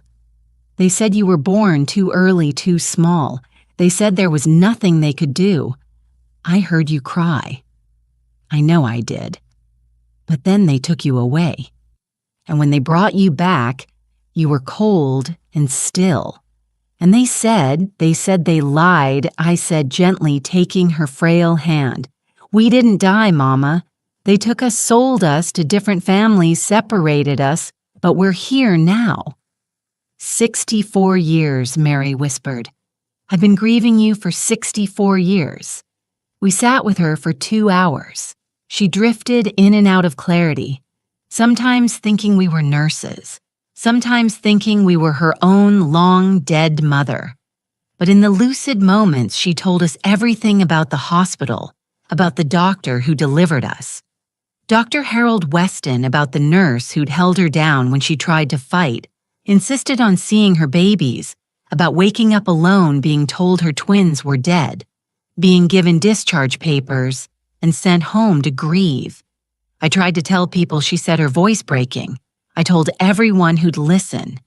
They said you were born too early, too small. They said there was nothing they could do. I heard you cry. I know I did. But then they took you away. And when they brought you back, you were cold and still. And they said they lied," I said gently, taking her frail hand. "We didn't die, Mama. They took us, sold us to different families, separated us, but we're here now." 64 years, Mary whispered. "I've been grieving you for 64 years. We sat with her for 2 hours. She drifted in and out of clarity, sometimes thinking we were nurses, sometimes thinking we were her own long-dead mother. But in the lucid moments, she told us everything about the hospital, about the doctor who delivered us. Dr. Harold Weston, about the nurse who'd held her down when she tried to fight, insisted on seeing her babies, about waking up alone being told her twins were dead, being given discharge papers, and sent home to grieve. I tried to tell people she said her voice breaking. I told everyone who'd listen.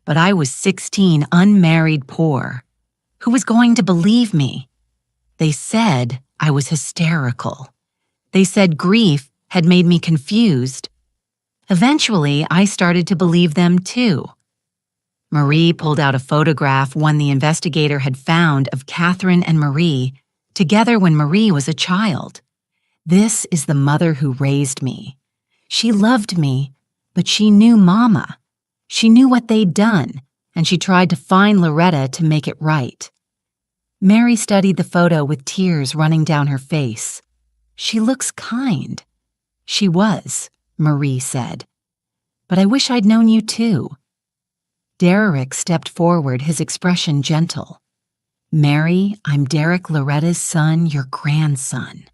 But I was 16, unmarried, poor. Who was going to believe me? They said I was hysterical. They said grief had made me confused. Eventually, I started to believe them too. Marie pulled out a photograph, one the investigator had found, of Catherine and Marie, together when Marie was a child. "This is the mother who raised me. She loved me, but she knew Mama. She knew what they'd done, and she tried to find Loretta to make it right." Mary studied the photo with tears running down her face. "She looks kind." "She was," Marie said. "But I wish I'd known you too." Derek stepped forward, his expression gentle. "Mary, I'm Derek, Loretta's son, your grandson."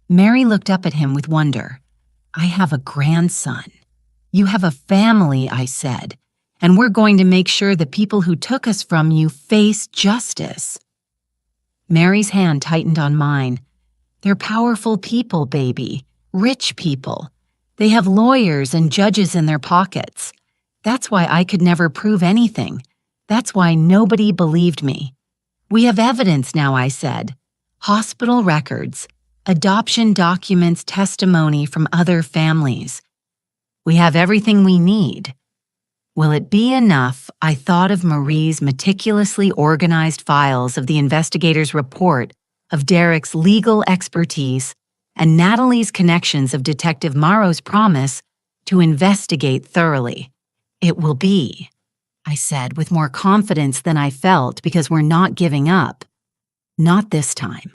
Mary looked up at him with wonder. "I have a grandson. You have a family," I said, "and we're going to make sure the people who took us from you face justice." Mary's hand tightened on mine. "They're powerful people, baby. Rich people. They have lawyers and judges in their pockets. That's why I could never prove anything. That's why nobody believed me. We have evidence now," I said. "Hospital records, adoption documents, testimony from other families. We have everything we need." Will it be enough? I thought of Marie's meticulously organized files, of the investigator's report, of Derek's legal expertise, and Natalie's connections, of Detective Morrow's promise to investigate thoroughly. "It will be," I said with more confidence than I felt, because we're not giving up. Not this time.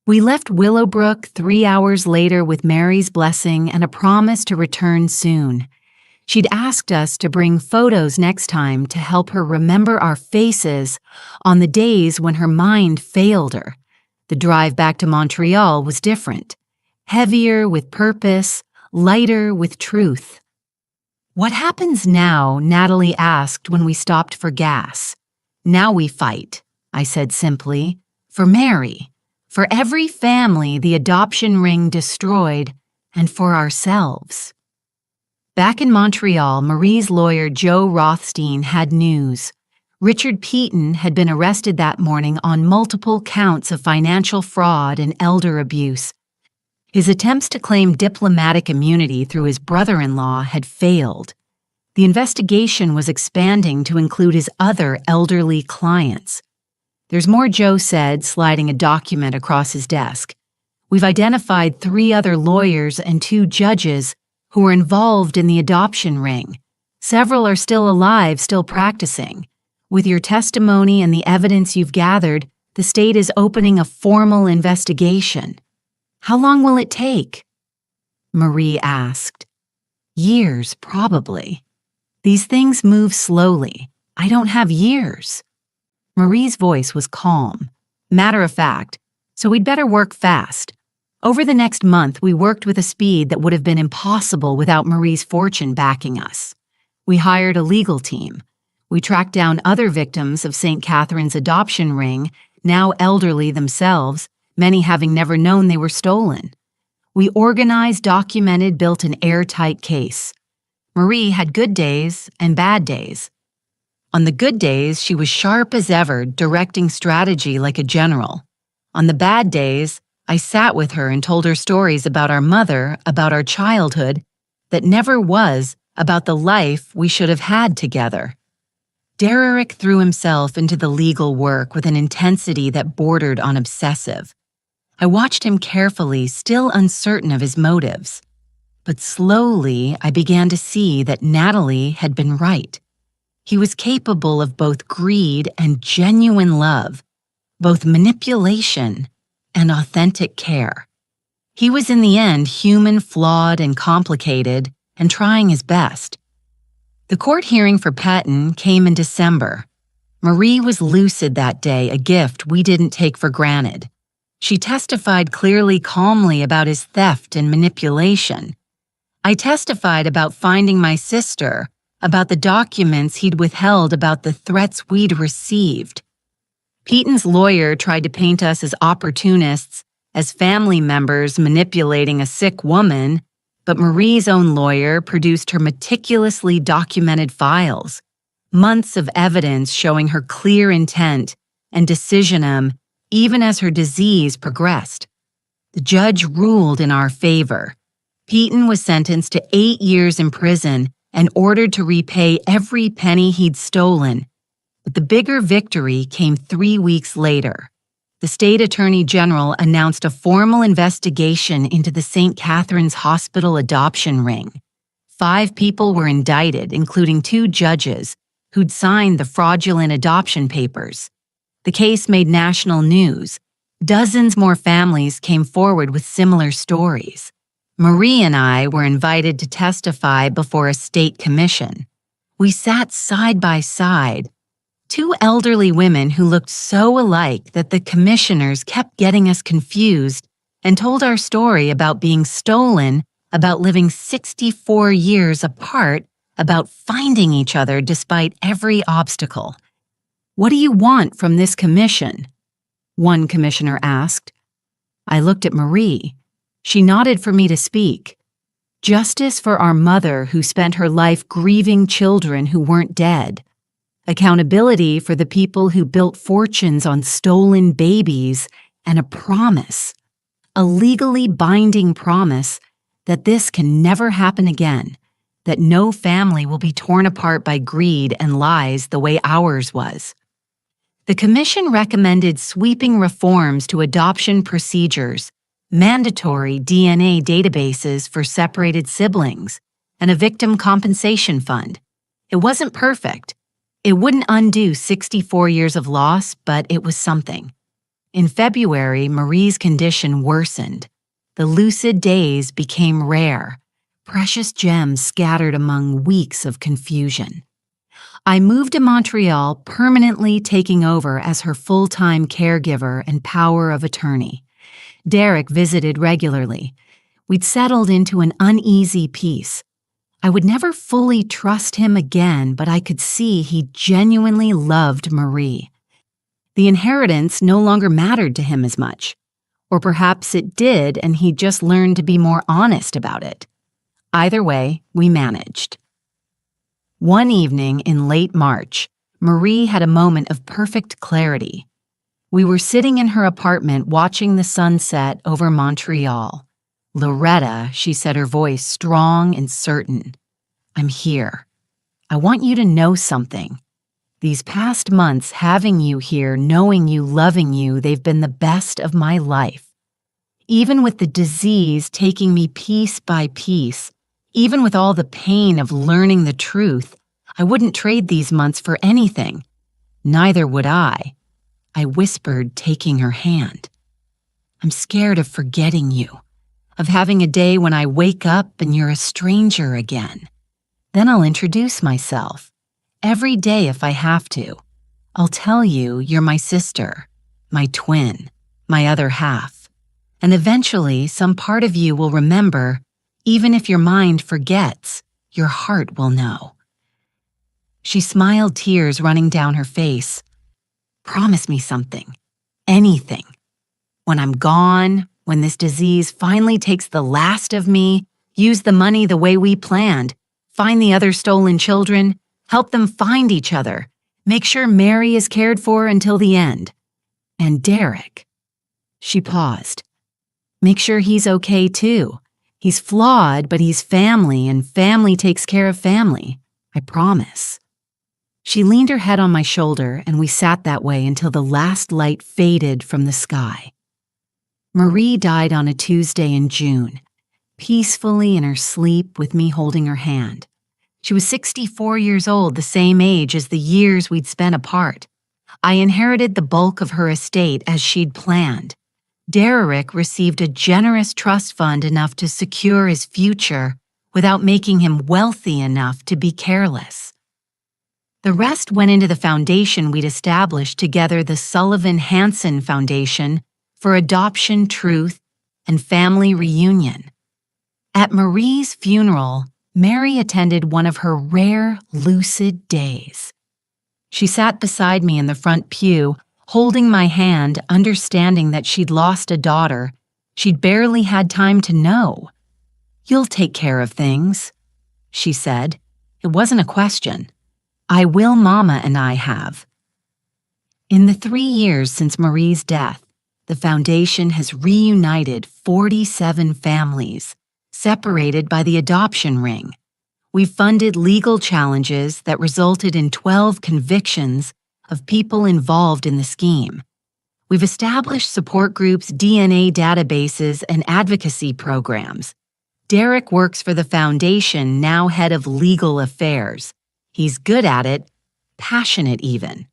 We left Willowbrook 3 hours later with Mary's blessing and a promise to return soon. She'd asked us to bring photos next time to help her remember our faces on the days when her mind failed her. The drive back to Montreal was different, heavier with purpose, lighter with truth. "What happens now?" Natalie asked when we stopped for gas. "Now we fight," I said simply, "for Mary, for every family the adoption ring destroyed, and for ourselves." Back in Montreal, Marie's lawyer Joe Rothstein had news. Richard Peaton had been arrested that morning on multiple counts of financial fraud and elder abuse. His attempts to claim diplomatic immunity through his brother-in-law had failed. The investigation was expanding to include his other elderly clients. "There's more," Joe said, sliding a document across his desk. "We've identified 3 other lawyers and 2 judges who were involved in the adoption ring. Several are still alive, still practicing. With your testimony and the evidence you've gathered, the state is opening a formal investigation." "How long will it take?" Marie asked. Years, probably. These things move slowly. I don't have years. Marie's voice was calm, matter of fact, so we'd better work fast. Over the next month, we worked with a speed that would have been impossible without Marie's fortune backing us. We hired a legal team. We tracked down other victims of St. Catherine's adoption ring, now elderly themselves, many having never known they were stolen. We organized, documented, built an airtight case. Marie had good days and bad days. On the good days, she was sharp as ever, directing strategy like a general. On the bad days, I sat with her and told her stories about our mother, about our childhood, that never was, about the life we should have had together. Derrick threw himself into the legal work with an intensity that bordered on obsessive. I watched him carefully, still uncertain of his motives. But slowly, I began to see that Natalie had been right. He was capable of both greed and genuine love, both manipulation and authentic care. He was in the end human, flawed, and complicated, and trying his best. The court hearing for Patton came in December. Marie was lucid that day, a gift we didn't take for granted. She testified clearly, calmly about his theft and manipulation. I testified about finding my sister, about the documents he'd withheld, about the threats we'd received. Peaton's lawyer tried to paint us as opportunists, as family members manipulating a sick woman, but Marie's own lawyer produced her meticulously documented files, months of evidence showing her clear intent and decisionism even as her disease progressed. The judge ruled in our favor. Peaton was sentenced to 8 years in prison and ordered to repay every penny he'd stolen. But the bigger victory came 3 weeks later. The state attorney general announced a formal investigation into the St. Catherine's Hospital adoption ring. 5 people were indicted, including 2 judges who'd signed the fraudulent adoption papers. The case made national news. Dozens more families came forward with similar stories. Marie and I were invited to testify before a state commission. We sat side by side, 2 elderly women who looked so alike that the commissioners kept getting us confused, and told our story about being stolen, about living 64 years apart, about finding each other despite every obstacle. "What do you want from this commission?" one commissioner asked. I looked at Marie. She nodded for me to speak. "Justice for our mother who spent her life grieving children who weren't dead. Accountability for the people who built fortunes on stolen babies, and a promise, a legally binding promise that this can never happen again, that no family will be torn apart by greed and lies the way ours was." The commission recommended sweeping reforms to adoption procedures, mandatory DNA databases for separated siblings, and a victim compensation fund. It wasn't perfect. It wouldn't undo 64 years of loss, but it was something. In February, Marie's condition worsened. The lucid days became rare, precious gems scattered among weeks of confusion. I moved to Montreal, permanently taking over as her full-time caregiver and power of attorney. Derrick visited regularly. We'd settled into an uneasy peace. I would never fully trust him again, but I could see he genuinely loved Marie. The inheritance no longer mattered to him as much. Or perhaps it did, and he just learned to be more honest about it. Either way, we managed. One evening in late March, Marie had a moment of perfect clarity. We were sitting in her apartment watching the sunset over Montreal. "Loretta," she said, her voice strong and certain, "I'm here. I want you to know something. These past months, having you here, knowing you, loving you, they've been the best of my life. Even with the disease taking me piece by piece, even with all the pain of learning the truth, I wouldn't trade these months for anything. Neither would I whispered, taking her hand. "I'm scared of forgetting you. of having a day when I wake up and you're a stranger again. Then I'll introduce myself. Every day if I have to. I'll tell you you're my sister, my twin, my other half. And eventually, some part of you will remember, even if your mind forgets, your heart will know. She smiled, tears running down her face. Promise me something. Anything. When I'm gone, when this disease finally takes the last of me, use the money the way we planned, find the other stolen children, help them find each other, make sure Mary is cared for until the end. And Derek. She paused. Make sure he's okay too. He's flawed, but he's family, and family takes care of family. I promise. She leaned her head on my shoulder, and we sat that way until the last light faded from the sky. Marie died on a Tuesday in June, peacefully in her sleep with me holding her hand. She was 64 years old, the same age as the years we'd spent apart. I inherited the bulk of her estate as she'd planned. Derek received a generous trust fund enough to secure his future without making him wealthy enough to be careless. The rest went into the foundation we'd established together, the Sullivan-Hanson Foundation for Adoption, Truth, and Family Reunion. At Marie's funeral, Mary attended one of her rare lucid days. She sat beside me in the front pew, holding my hand, understanding that she'd lost a daughter she'd barely had time to know. You'll take care of things, she said. It wasn't a question. I will, Mama and I have. In the 3 years since Marie's death, the foundation has reunited 47 families, separated by the adoption ring. We've funded legal challenges that resulted in 12 convictions of people involved in the scheme. We've established support groups, DNA databases, and advocacy programs. Derek works for the foundation, now head of legal affairs. He's good at it, passionate even.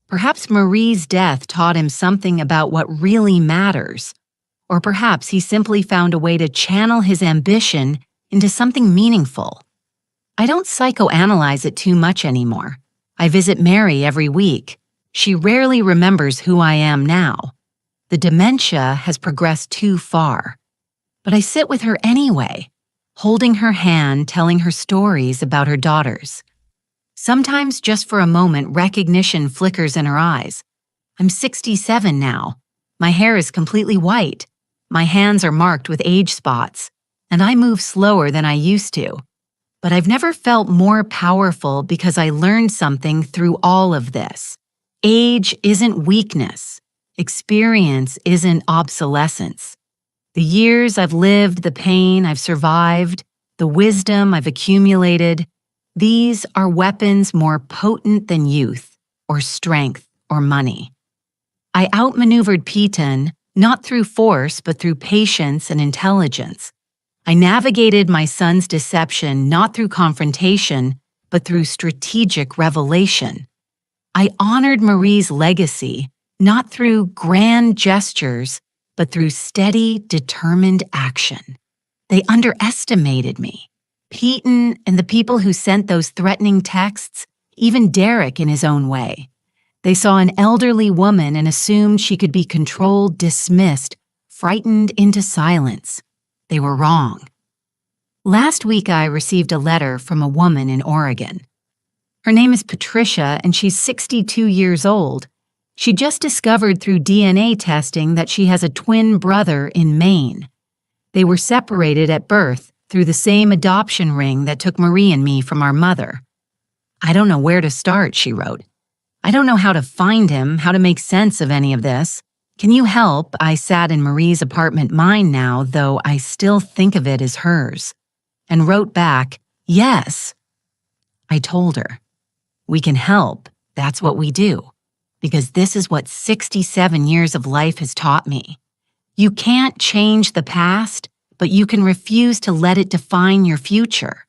Perhaps Marie's death taught him something about what really matters. Or perhaps he simply found a way to channel his ambition into something meaningful. I don't psychoanalyze it too much anymore. I visit Mary every week. She rarely remembers who I am now. The dementia has progressed too far. But I sit with her anyway, holding her hand, telling her stories about her daughters. Sometimes just for a moment, recognition flickers in her eyes. I'm 67 now. My hair is completely white. My hands are marked with age spots, and I move slower than I used to. But I've never felt more powerful because I learned something through all of this. Age isn't weakness. Experience isn't obsolescence. The years I've lived, the pain I've survived, the wisdom I've accumulated, these are weapons more potent than youth, or strength, or money. I outmaneuvered Peyton, not through force, but through patience and intelligence. I navigated my son's deception not through confrontation, but through strategic revelation. I honored Marie's legacy not through grand gestures, but through steady, determined action. They underestimated me. Peyton and the people who sent those threatening texts, even Derek in his own way. They saw an elderly woman and assumed she could be controlled, dismissed, frightened into silence. They were wrong. Last week, I received a letter from a woman in Oregon. Her name is Patricia, and she's 62 years old. She just discovered through DNA testing that she has a twin brother in Maine. They were separated at birth through the same adoption ring that took Marie and me from our mother. I don't know where to start, she wrote. I don't know how to find him, how to make sense of any of this. Can you help? I sat in Marie's apartment, mine now, though I still think of it as hers, and wrote back, yes. I told her, we can help, that's what we do, because this is what 67 years of life has taught me. You can't change the past, but you can refuse to let it define your future.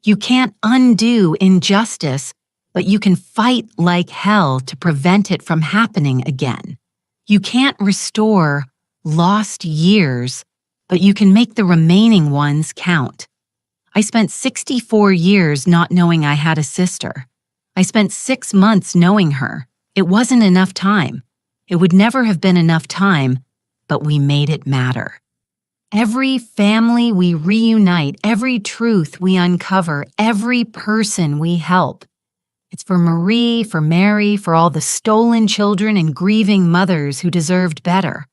You can't undo injustice, but you can fight like hell to prevent it from happening again. You can't restore lost years, but you can make the remaining ones count. I spent 64 years not knowing I had a sister. I spent 6 months knowing her. It wasn't enough time. It would never have been enough time, but we made it matter. Every family we reunite, every truth we uncover, every person we help. It's for Marie, for Mary, for all the stolen children and grieving mothers who deserved better.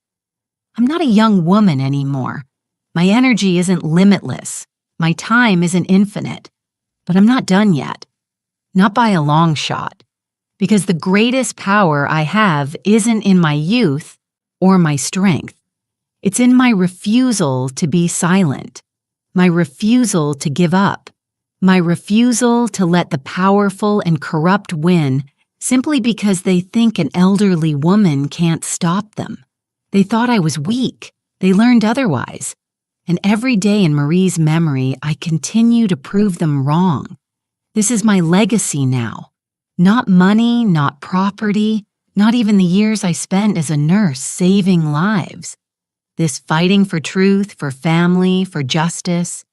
I'm not a young woman anymore. My energy isn't limitless. My time isn't infinite. But I'm not done yet. Not by a long shot. Because the greatest power I have isn't in my youth or my strength. It's in my refusal to be silent, my refusal to give up, my refusal to let the powerful and corrupt win simply because they think an elderly woman can't stop them. They thought I was weak. They learned otherwise. And every day in Marie's memory, I continue to prove them wrong. This is my legacy now. Not money, not property, not even the years I spent as a nurse saving lives. This fighting for truth, for family, for justice.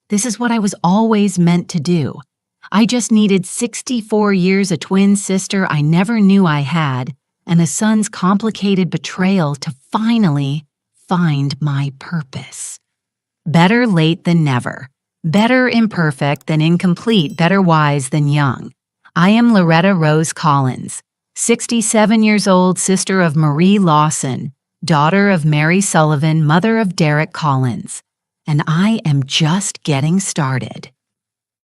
This is what I was always meant to do. I just needed 64 years a twin sister I never knew I had, and a son's complicated betrayal to finally find my purpose. Better late than never. Better imperfect than incomplete, better wise than young. I am Loretta Rose Collins, 67 years old, sister of Marie Lawson, daughter of Mary Sullivan, mother of Derek Collins, and I am just getting started.